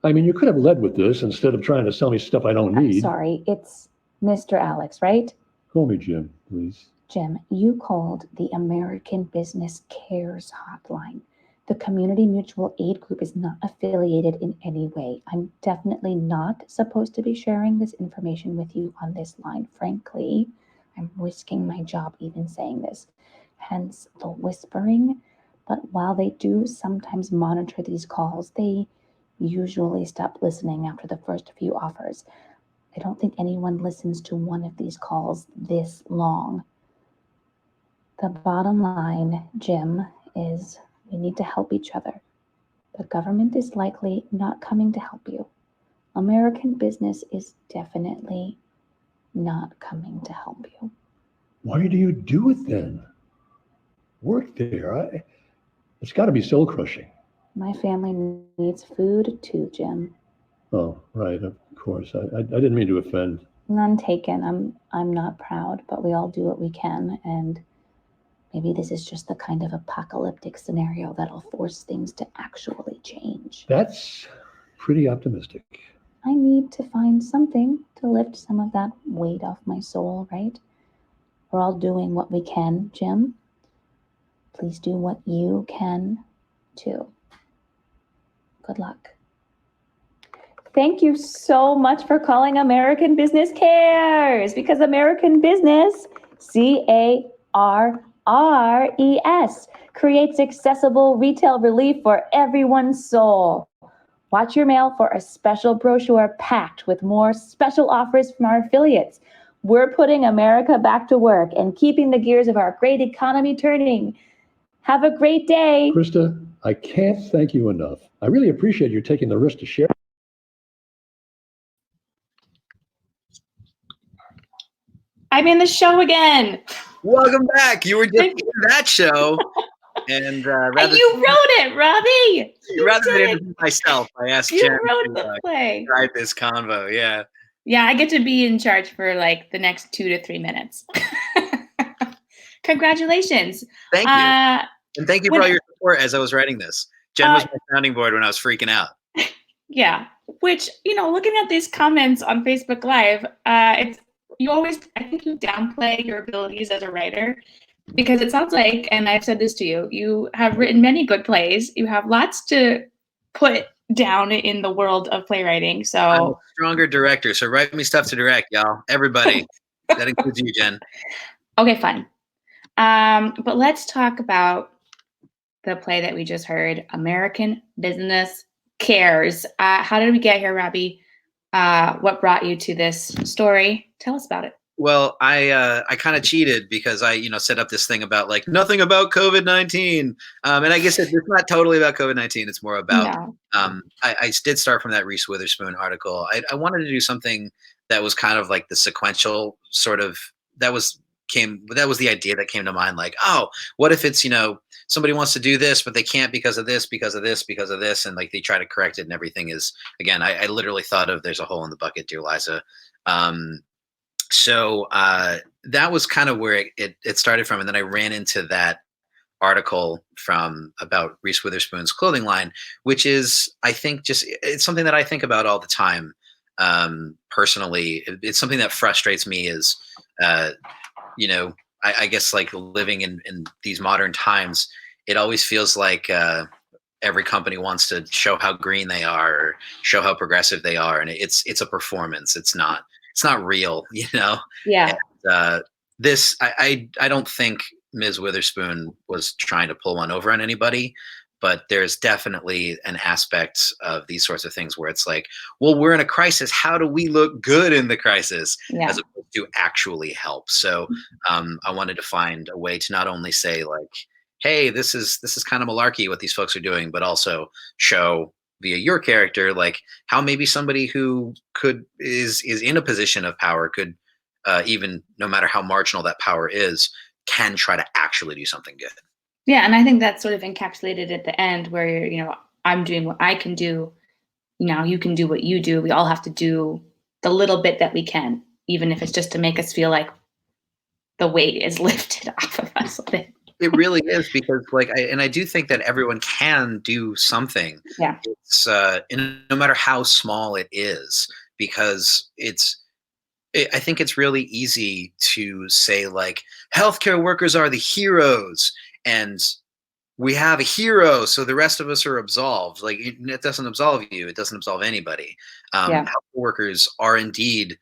I mean, you could have led with this instead of trying to sell me stuff I don't need. I'm sorry, it's Mr. Alex, right? Call me Jim, please. Jim, you called the American Business Cares hotline. The Community Mutual Aid Group is not affiliated in any way. I'm definitely not supposed to be sharing this information with you on this line. Frankly, I'm risking my job even saying this. Hence the whispering. But while they do sometimes monitor these calls, they usually stop listening after the first few offers. I don't think anyone listens to one of these calls this long. The bottom line, Jim, is we need to help each other. The government is likely not coming to help you. American business is definitely not coming to help you. Why do you do it then? Work there. It's got to be soul crushing. My family needs food too, Jim. Oh, right, of course. I didn't mean to offend. None taken. I'm not proud, but we all do what we can, and maybe this is just the kind of apocalyptic scenario that'll force things to actually change. That's pretty optimistic. I need to find something to lift some of that weight off my soul, right? We're all doing what we can, Jim. Please do what you can, too. Good luck. Thank you so much for calling American Business Cares, because American Business, CARRES, creates accessible retail relief for everyone's soul. Watch your mail for a special brochure packed with more special offers from our affiliates. We're putting America back to work and keeping the gears of our great economy turning. Have a great day. Krista, I can't thank you enough. I really appreciate you taking the risk to share. I'm in the show again. Welcome back. You were just in that show. And rather You wrote it, Robbie. rather than introduce myself, I asked You Jen wrote to the play. drive this convo. Yeah. Yeah, I get to be in charge for like the next 2 to 3 minutes. Congratulations. Thank you. And thank you for when- all your support as I was writing this. Jen was my sounding board when I was freaking out. Yeah, which, looking at these comments on Facebook Live, I think you downplay your abilities as a writer, because it sounds like, and I've said this to you, you have written many good plays. You have lots to put down in the world of playwriting. So I'm a stronger director, so write me stuff to direct, y'all. Everybody. That includes you, Jen. Okay, fine. But let's talk about the play that we just heard, American Business Cares. How did we get here, Robbie? What brought you to this story? Tell us about it. Well, I kind of cheated because I set up this thing about like nothing about COVID-19, and I guess it's not totally about COVID-19. It's more about I did start from that Reese Witherspoon article. I wanted to do something that was kind of like the sequential sort of that was the idea that came to mind. Like, oh, what if it's somebody wants to do this, but they can't because of this, because of this, because of this, and like they try to correct it, and everything is again. I literally thought of there's a hole in the bucket, dear Liza. So that was kind of where it started from. And then I ran into that article about Reese Witherspoon's clothing line, which is, I think, it's something that I think about all the time. Personally, it's something that frustrates me is, I guess like living in these modern times, it always feels like every company wants to show how green they are or show how progressive they are. And it's a performance. It's not real, Yeah. And, I don't think Ms. Witherspoon was trying to pull one over on anybody, but there's definitely an aspect of these sorts of things where it's like, well, we're in a crisis. How do we look good in the crisis as opposed to actually help? So I wanted to find a way to not only say like, hey, this is kind of malarkey what these folks are doing, but also show via your character, like how maybe somebody who is in a position of power could, even no matter how marginal that power is, can try to actually do something good. Yeah, and I think that's sort of encapsulated at the end where I'm doing what I can do. You can do what you do. We all have to do the little bit that we can, even if it's just to make us feel like the weight is lifted off of us a bit. It really is, because I do think that everyone can do something. Yeah. It's no matter how small it is, because I think it's really easy to say like healthcare workers are the heroes and we have a hero, so the rest of us are absolved. Like it doesn't absolve you. It doesn't absolve anybody. Health workers are indeed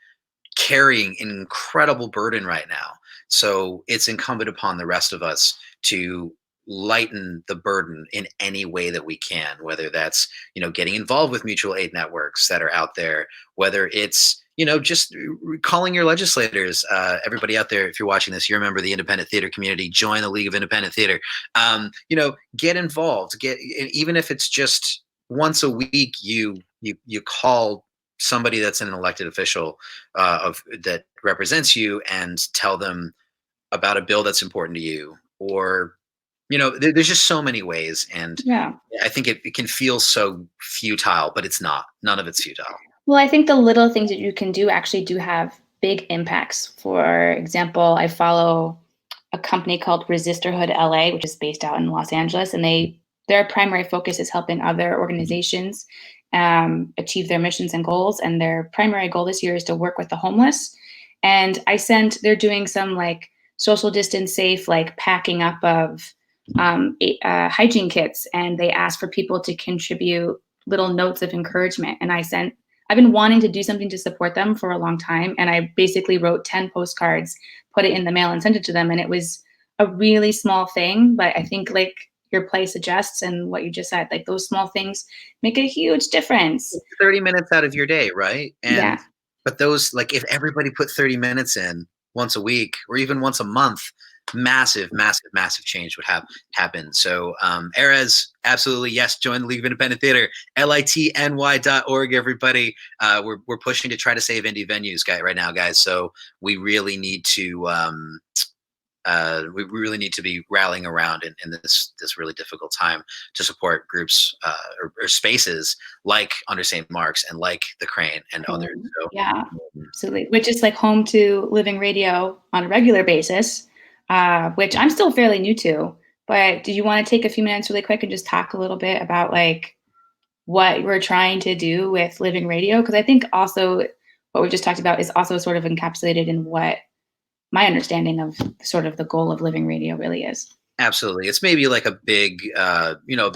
carrying an incredible burden right now. So it's incumbent upon the rest of us to lighten the burden in any way that we can, whether that's, getting involved with mutual aid networks that are out there, whether it's, just calling your legislators. Everybody out there, if you're watching this, you're a member of the independent theater community, join the League of Independent Theater. Get involved. Even if it's just once a week, you call somebody that's an elected official that represents you and tell them about a bill that's important to you, or there's just so many ways, and Yeah. I think it can feel so futile, but it's not. None of it's futile. Well, I think the little things that you can do actually do have big impacts. For example, I follow a company called Resisterhood LA, which is based out in Los Angeles, and their primary focus is helping other organizations achieve their missions and goals. And their primary goal this year is to work with the homeless. And they're doing some like social distance safe, like packing up of hygiene kits, and they asked for people to contribute little notes of encouragement. And I've been wanting to do something to support them for a long time. And I basically wrote 10 postcards, put it in the mail and sent it to them. And it was a really small thing, but I think like your play suggests and what you just said, like those small things make a huge difference. 30 minutes out of your day, right? And Yeah. But those, like if everybody put 30 minutes in once a week or even once a month, massive change would happen. So Erez, absolutely, yes, join the League of Independent Theater, litny.org, everybody. We're pushing to try to save indie venues right now, guys. So we really need to be rallying around in this really difficult time to support groups or spaces like Under St. Mark's and like the Crane and others. So, yeah, absolutely. Which is like home to Living Radio on a regular basis, which I'm still fairly new to. But do you want to take a few minutes really quick and just talk a little bit about like what we're trying to do with Living Radio? Because I think also what we just talked about is also sort of encapsulated in what my understanding of sort of the goal of Living Radio really is. Absolutely. It's maybe like a big,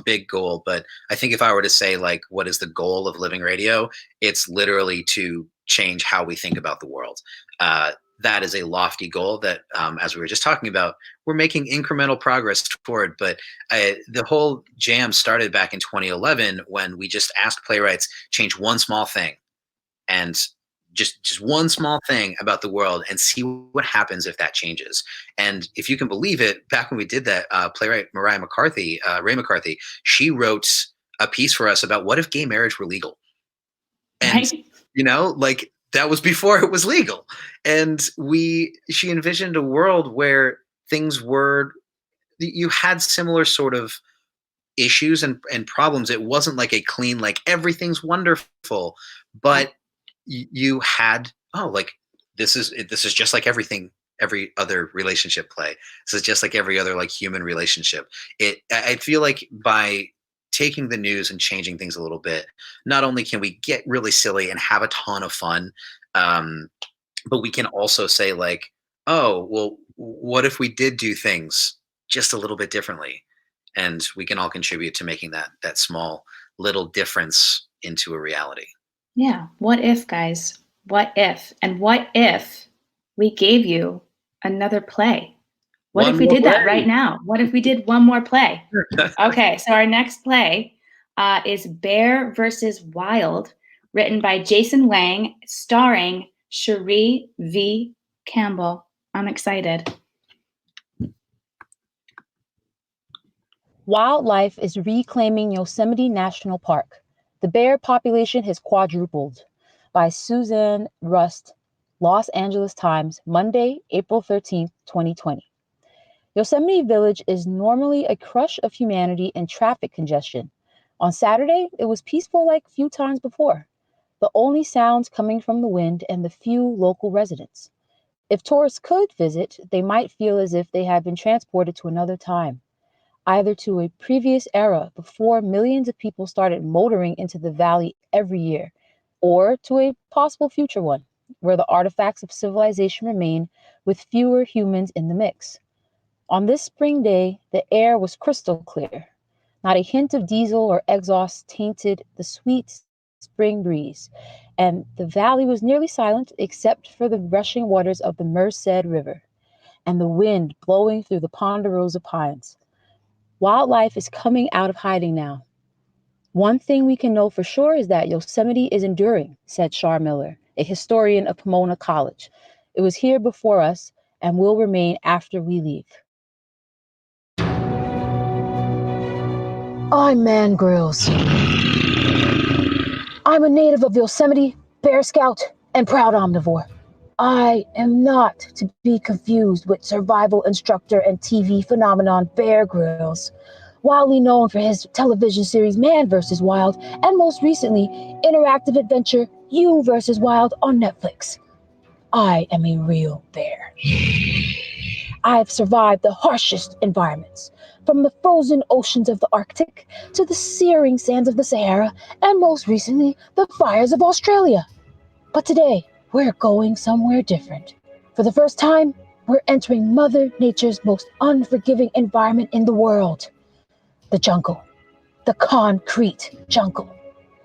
big goal. But I think if I were to say like, what is the goal of Living Radio? It's literally to change how we think about the world. That is a lofty goal that, as we were just talking about, we're making incremental progress toward. But the whole jam started back in 2011 when we just asked playwrights change one small thing, and just one small thing about the world and see what happens if that changes. And if you can believe it, back when we did that, playwright Ray McCarthy, she wrote a piece for us about what if gay marriage were legal. And, like that was before it was legal. And she envisioned a world where you had similar sort of issues and problems. It wasn't like a clean, like everything's wonderful, but you had, this is just like every other relationship play. This is just like every other like human relationship. I feel like by taking the news and changing things a little bit, not only can we get really silly and have a ton of fun, but we can also say like, oh, well, what if we did do things just a little bit differently? And we can all contribute to making that small little difference into a reality. Yeah. What if, guys? What if? And what if we gave you another play? What if we did that right now? What if we did one more play? Okay, so our next play is Bear versus Wild, written by Jason Wang, starring Cherie V. Campbell. I'm excited. Wildlife is reclaiming Yosemite National Park. The bear population has quadrupled. By Suzanne Rust, Los Angeles Times, Monday, April 13th, 2020. Yosemite Village is normally a crush of humanity and traffic congestion. On Saturday, it was peaceful like few times before. The only sounds coming from the wind and the few local residents. If tourists could visit, they might feel as if they had been transported to another time, either to a previous era before millions of people started motoring into the valley every year, or to a possible future one, where the artifacts of civilization remain with fewer humans in the mix. On this spring day, the air was crystal clear. Not a hint of diesel or exhaust tainted the sweet spring breeze, and the valley was nearly silent except for the rushing waters of the Merced River and the wind blowing through the ponderosa pines. Wildlife is coming out of hiding now. One thing we can know for sure is that Yosemite is enduring, said Char Miller, a historian of Pomona College. It was here before us and will remain after we leave. I'm Man Grills. I'm a native of Yosemite, Bear Scout, and proud omnivore. I am not to be confused with survival instructor and TV phenomenon Bear Grylls, widely known for his television series Man vs. Wild, and most recently, interactive adventure You vs. Wild on Netflix. I am a real bear. I've survived the harshest environments, from the frozen oceans of the Arctic to the searing sands of the Sahara, and most recently, the fires of Australia. But today, we're going somewhere different. For the first time, we're entering Mother Nature's most unforgiving environment in the world. The jungle. The concrete jungle.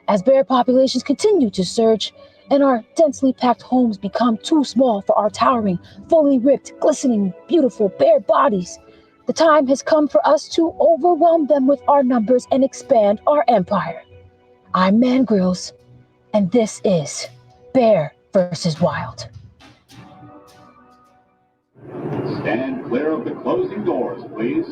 As bear populations continue to surge and our densely packed homes become too small for our towering, fully ripped, glistening, beautiful bear bodies, the time has come for us to overwhelm them with our numbers and expand our empire. I'm Man Grylls, and this is Bear vs. Wild. Stand clear of the closing doors, please.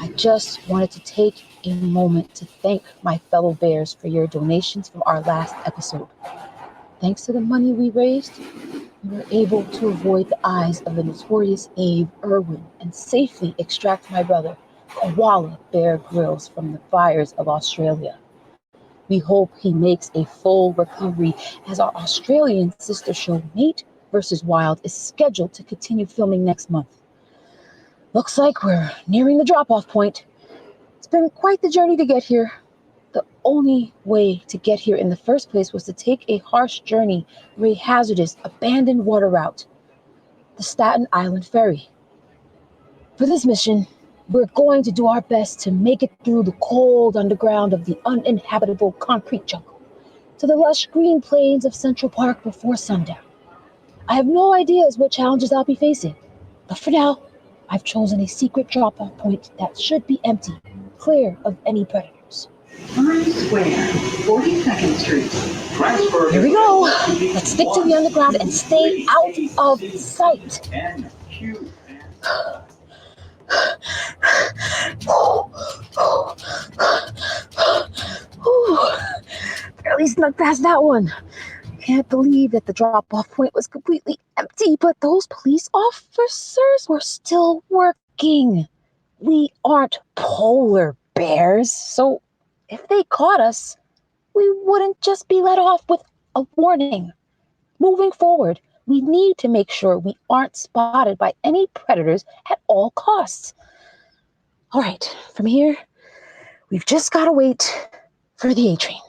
I just wanted to take a moment to thank my fellow bears for your donations from our last episode. Thanks to the money we raised, we were able to avoid the eyes of the notorious Abe Irwin and safely extract my brother, Koala Bear Grylls, from the fires of Australia. We hope he makes a full recovery, as our Australian sister show Nate vs. Wild is scheduled to continue filming next month. Looks like we're nearing the drop-off point. It's been quite the journey to get here. The only way to get here in the first place was to take a harsh journey through a hazardous, abandoned water route, the Staten Island Ferry. For this mission, we're going to do our best to make it through the cold underground of the uninhabitable concrete jungle to the lush green plains of Central Park before sundown. I have no ideas what challenges I'll be facing, but for now, I've chosen a secret drop-off point that should be empty, clear of any predators. Times Square, 42nd Street. Transfer. Here we go. Let's stick to the underground and stay out of sight. Barely snuck past that one. Can't believe that the drop-off point was completely empty, but those police officers were still working. We aren't polar bears, so if they caught us, we wouldn't just be let off with a warning. Moving forward, we need to make sure we aren't spotted by any predators at all costs. All right, from here, we've just got to wait for the A train.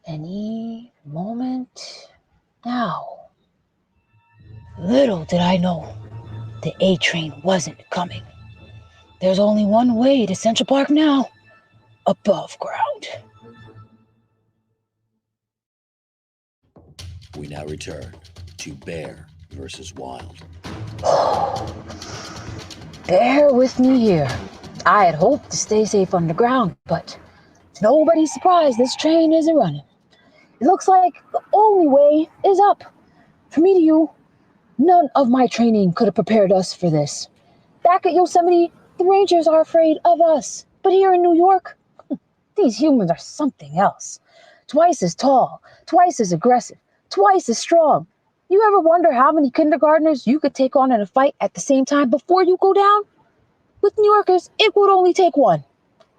Any moment now. Little did I know the A train wasn't coming. There's only one way to Central Park now, above ground. We now return to Bear vs. Wild. Bear with me here. I had hoped to stay safe underground, but to nobody's surprise, this train isn't running. It looks like the only way is up. From me to you, none of my training could have prepared us for this. Back at Yosemite, the Rangers are afraid of us. But here in New York, these humans are something else. Twice as tall, twice as aggressive, twice as strong. You ever wonder how many kindergartners you could take on in a fight at the same time before you go down? With New Yorkers, it would only take one.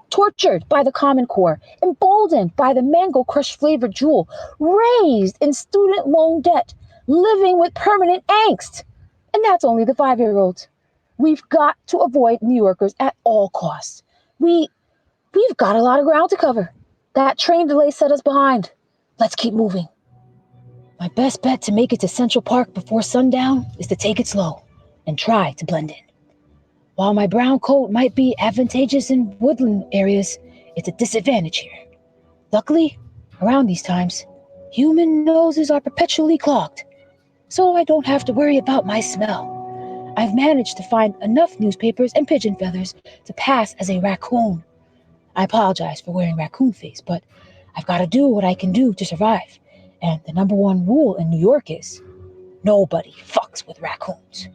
Tortured by the Common Core, emboldened by the Mango Crush flavored jewel, raised in student loan debt, living with permanent angst. And that's only the 5-year-olds. We've got to avoid New Yorkers at all costs. We've got a lot of ground to cover. That train delay set us behind. Let's keep moving. My best bet to make it to Central Park before sundown is to take it slow and try to blend in. While my brown coat might be advantageous in woodland areas, it's a disadvantage here. Luckily, around these times, human noses are perpetually clogged, so I don't have to worry about my smell. I've managed to find enough newspapers and pigeon feathers to pass as a raccoon. I apologize for wearing raccoon face, but I've got to do what I can do to survive. And the number one rule in New York is, nobody fucks with raccoons.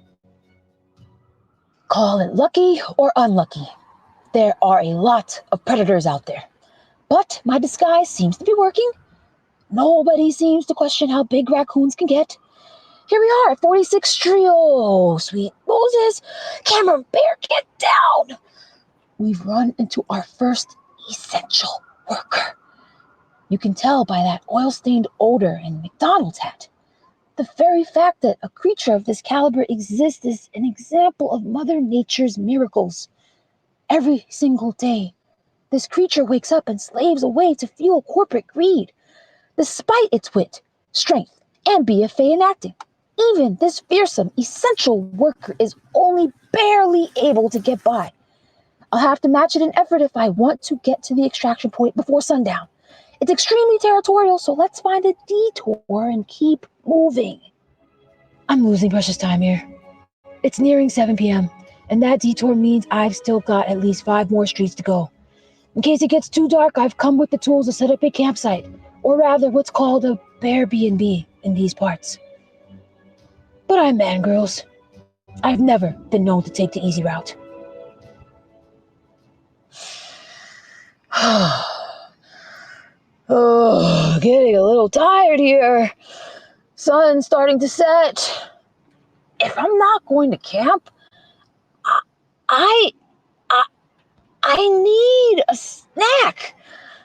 Call it lucky or unlucky. There are a lot of predators out there. But my disguise seems to be working. Nobody seems to question how big raccoons can get. Here we are at 46th Street. Oh, sweet Moses. Camera Bear, get down. We've run into our first essential worker. You can tell by that oil-stained odor and McDonald's hat. The very fact that a creature of this caliber exists is an example of Mother Nature's miracles. Every single day, this creature wakes up and slaves away to fuel corporate greed. Despite its wit, strength, and BFA in acting, even this fearsome, essential worker is only barely able to get by. I'll have to match it in effort if I want to get to the extraction point before sundown. It's extremely territorial, so let's find a detour and keep moving. I'm losing precious time here. It's nearing 7 p.m., and that detour means I've still got at least 5 more streets to go. In case it gets too dark, I've come with the tools to set up a campsite, or rather what's called a bear B&B in these parts. But I'm man, girls. I've never been known to take the easy route. Oh, getting a little tired here. Sun's starting to set. If I'm not going to camp, I need a snack.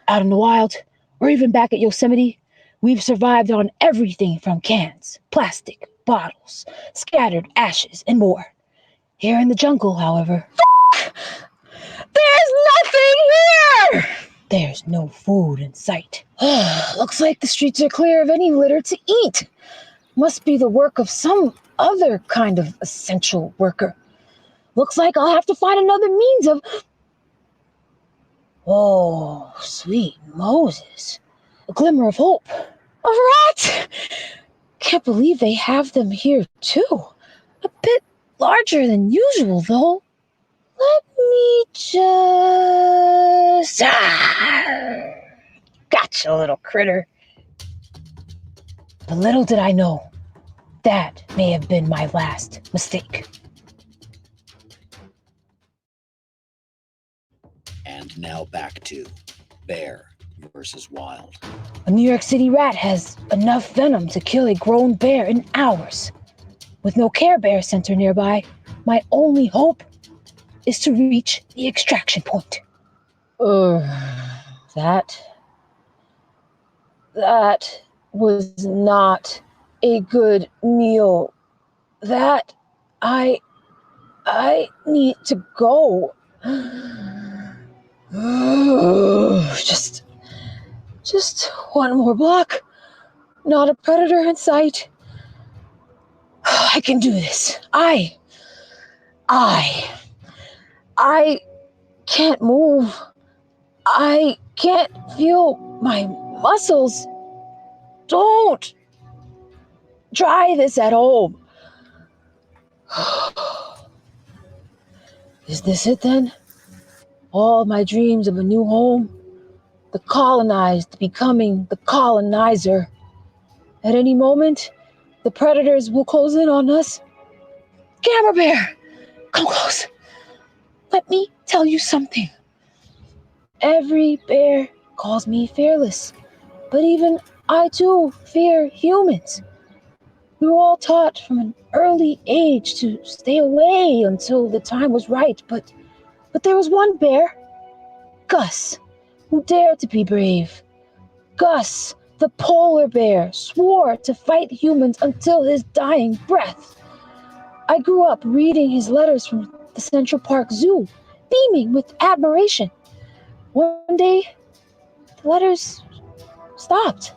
Out in the wild, or even back at Yosemite, we've survived on everything from cans, plastic, bottles, scattered ashes, and more. Here in the jungle, however, there's nothing here! There's no food in sight. Looks like the streets are clear of any litter to eat. Must be the work of some other kind of essential worker. Looks like I'll have to find another means of... Oh, sweet Moses. A glimmer of hope. A rat! Can't believe they have them here, too. A bit larger than usual, though. Let me just... Gotcha, little critter. But little did I know, that may have been my last mistake. And now back to Bear versus Wild. A New York City rat has enough venom to kill a grown bear in hours. With no Care Bear Center nearby, my only hope is to reach the extraction point. That was not a good meal. I need to go. Just one more block. Not a predator in sight. I can do this. I can't move. I can't feel my muscles. Don't try this at home. Is this it then? All my dreams of a new home? The colonized becoming the colonizer. At any moment, the predators will close in on us. Camera Bear, come close. Let me tell you something. Every bear calls me fearless, but even I too fear humans. We were all taught from an early age to stay away until the time was right, but there was one bear, Gus, who dared to be brave. Gus, the polar bear, swore to fight humans until his dying breath. I grew up reading his letters from the Central Park Zoo, beaming with admiration. One day, the letters stopped.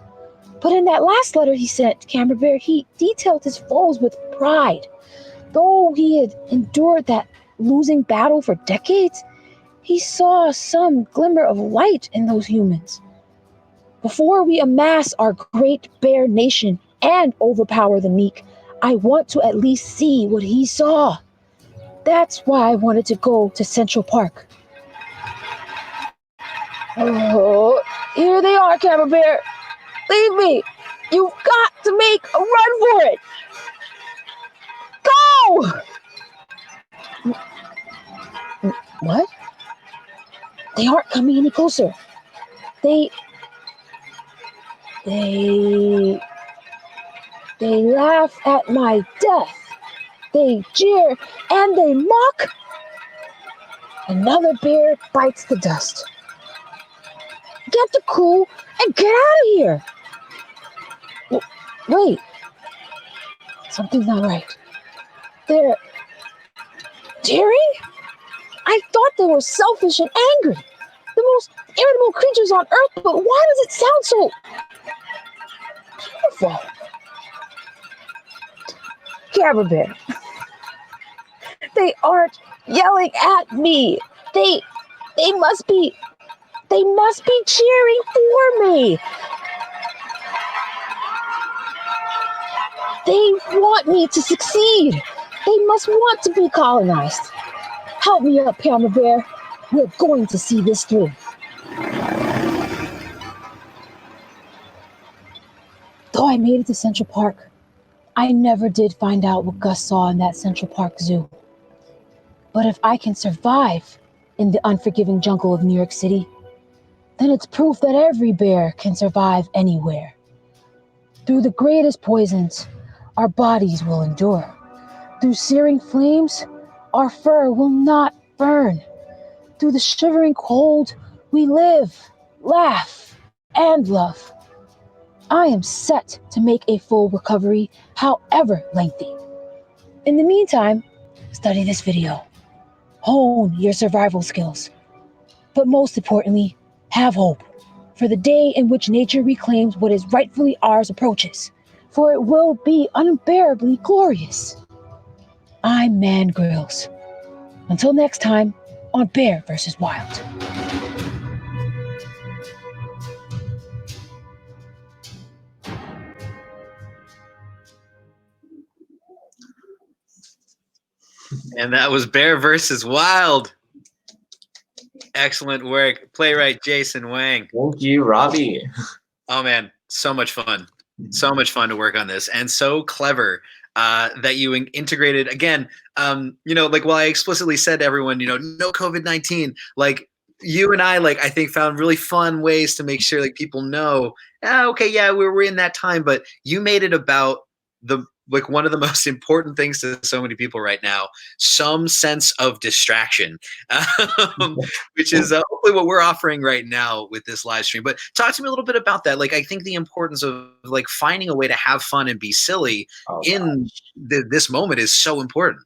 But in that last letter he sent, Camera Bear, he detailed his foes with pride. Though he had endured that losing battle for decades, he saw some glimmer of light in those humans. Before we amass our great bear nation and overpower the meek, I want to at least see what he saw. That's why I wanted to go to Central Park. Oh, here they are, Camera Bear. Leave me. You've got to make a run for it. Go! What? They aren't coming any closer. They laugh at my death. They jeer and they mock. Another bear bites the dust. Get the crew and get out of here. Wait. Something's not right. They're jeering? I thought they were selfish and angry. The most irritable creatures on earth, but why does it sound so beautiful? Camera bear. They aren't yelling at me. They must be cheering for me. They want me to succeed. They must want to be colonized. Help me up, Pamela Bear. We're going to see this through. Though I made it to Central Park, I never did find out what Gus saw in that Central Park Zoo. But if I can survive in the unforgiving jungle of New York City, then it's proof that every bear can survive anywhere. Through the greatest poisons, our bodies will endure. Through searing flames, our fur will not burn. Through the shivering cold, we live, laugh, and love. I am set to make a full recovery, however lengthy. In the meantime, study this video. Hone your survival skills. But most importantly, have hope for the day in which nature reclaims what is rightfully ours approaches, for it will be unbearably glorious. I'm Man Grills. Until next time on Bear vs. Wild. And that was Bear versus Wild. Excellent work. Playwright Jason Wang. Thank you, Robbie. Oh, man. So much fun. So much fun to work on this. And so clever that you integrated, again, like while I explicitly said to everyone, no COVID-19, like you and I think found really fun ways to make sure like people know, okay, yeah, we're in that time, but you made it about one of the most important things to so many people right now, some sense of distraction, which is hopefully what we're offering right now with this live stream. But talk to me a little bit about that. Like, I think the importance of finding a way to have fun and be silly in this moment is so important.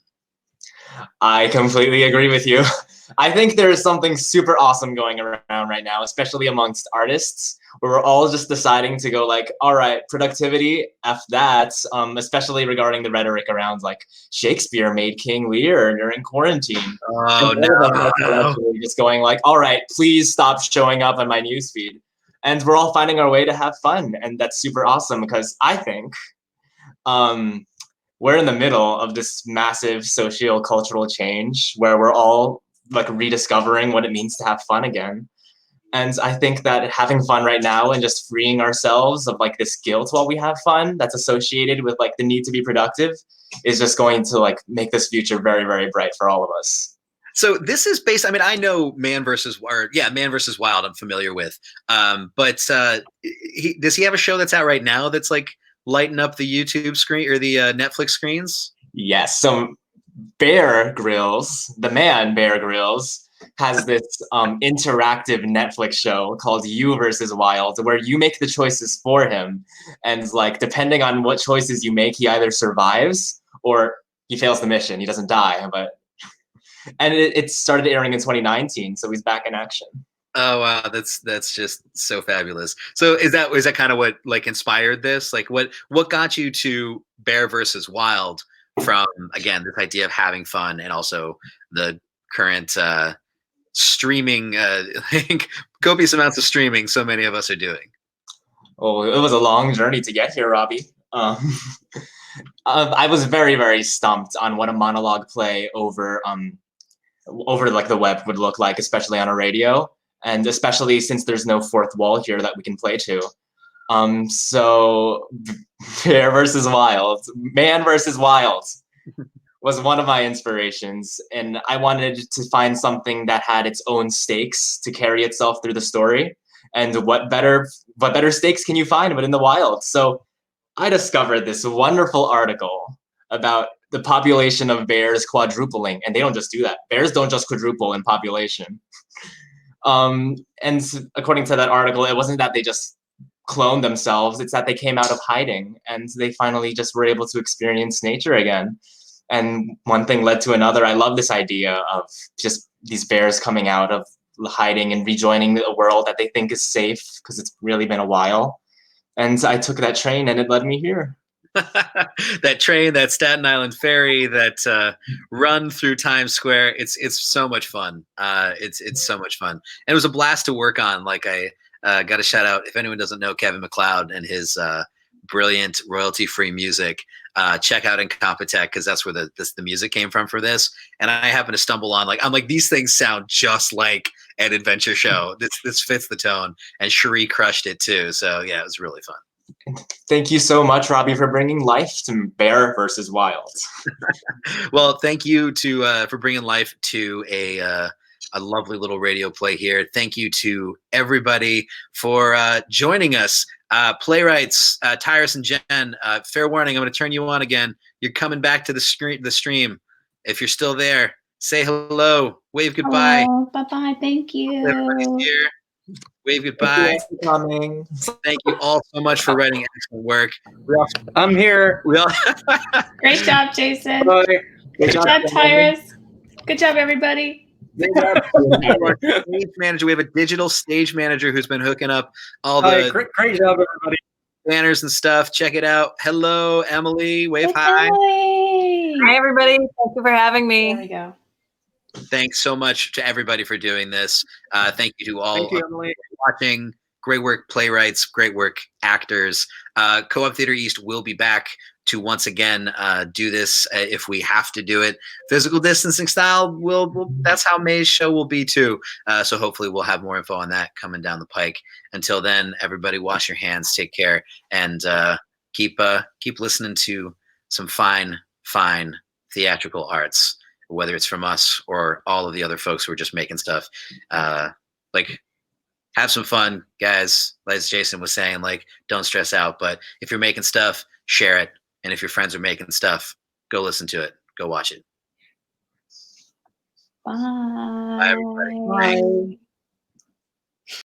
I completely agree with you. I think there is something super awesome going around right now, especially amongst artists, where we're all just deciding to go like, all right, productivity, F that, especially regarding the rhetoric around like Shakespeare made King Lear during quarantine. Oh, no. Just going like, all right, please stop showing up on my newsfeed. And we're all finding our way to have fun. And that's super awesome because I think we're in the middle of this massive socio-cultural change where we're all like rediscovering what it means to have fun again. And I think that having fun right now and just freeing ourselves of like this guilt while we have fun that's associated with like the need to be productive is just going to like make this future very, very bright for all of us. So this is based, I know Man vs. Wild I'm familiar with. But does he have a show that's out right now that's like lighting up the YouTube screen or the Netflix screens? Yes. So Bear Grylls, the man Bear Grylls, has this interactive Netflix show called You vs. Wild, where you make the choices for him. And like, depending on what choices you make, he either survives or he fails the mission. He doesn't die, and it started airing in 2019, so he's back in action. Oh wow, that's just so fabulous. So is that kind of what like inspired this? Like what got you to Bear versus Wild from, again, this idea of having fun and also the current streaming, copious amounts of streaming so many of us are doing? Oh, it was a long journey to get here, Robbie. I was very, very stumped on what a monologue play over like the web would look like, especially on a radio, and especially since there's no fourth wall here that we can play to. So Bear versus Wild, Man versus Wild was one of my inspirations, and I wanted to find something that had its own stakes to carry itself through the story. And what better stakes can you find but in the wild? So I discovered this wonderful article about the population of bears quadrupling, and they don't just do that. Bears don't just quadruple in population. And according to that article, it wasn't that they just cloned themselves, it's that they came out of hiding and they finally just were able to experience nature again. And one thing led to another. I love this idea of just these bears coming out of hiding and rejoining a world that they think is safe because it's really been a while. And I took that train and it led me here. That train, that Staten Island ferry, that run through Times Square. It's so much fun. It's so much fun. And it was a blast to work on. Like I got a shout out, if anyone doesn't know Kevin MacLeod and his brilliant royalty-free music, check out Incompetech, because that's where the music came from for this. And I happened to stumble on, I'm like, these things sound just like an adventure show. This fits the tone, and Cherie crushed it too. So yeah, it was really fun. Thank you so much, Robbie, for bringing life to Bear versus Wild. Well, thank you for bringing life to a lovely little radio play here. Thank you to everybody for joining us. Playwrights, Tyrus and Jen, fair warning, I'm going to turn you on again. You're coming back to the stream. If you're still there, say hello, wave goodbye. Bye-bye, thank you. Everybody's here. Wave goodbye. Thank you for coming. Thank you all so much for writing excellent work. I'm here. Great job, Jason. Bye. Good job, Tyrus. Good job, everybody. Stage manager. We have a digital stage manager who's been hooking up all the great job, everybody. banners and stuff. Check it out. Hello, Emily. Wave hi. Emily. Hi, everybody. Thank you for having me. There we go. Thanks so much to everybody for doing this. Thank you to all Thank you, Emily. watching. Great work, playwrights. Great work, actors. Co-op Theater East will be back to once again do this if we have to do it. Physical distancing style, that's how May's show will be too. So hopefully we'll have more info on that coming down the pike. Until then, everybody wash your hands, take care, and keep listening to some fine theatrical arts, whether it's from us or all of the other folks who are just making stuff. Have some fun, guys. As Jason was saying, don't stress out. But if you're making stuff, share it. And if your friends are making stuff, go listen to it. Go watch it. Bye. Bye, everybody. Bye.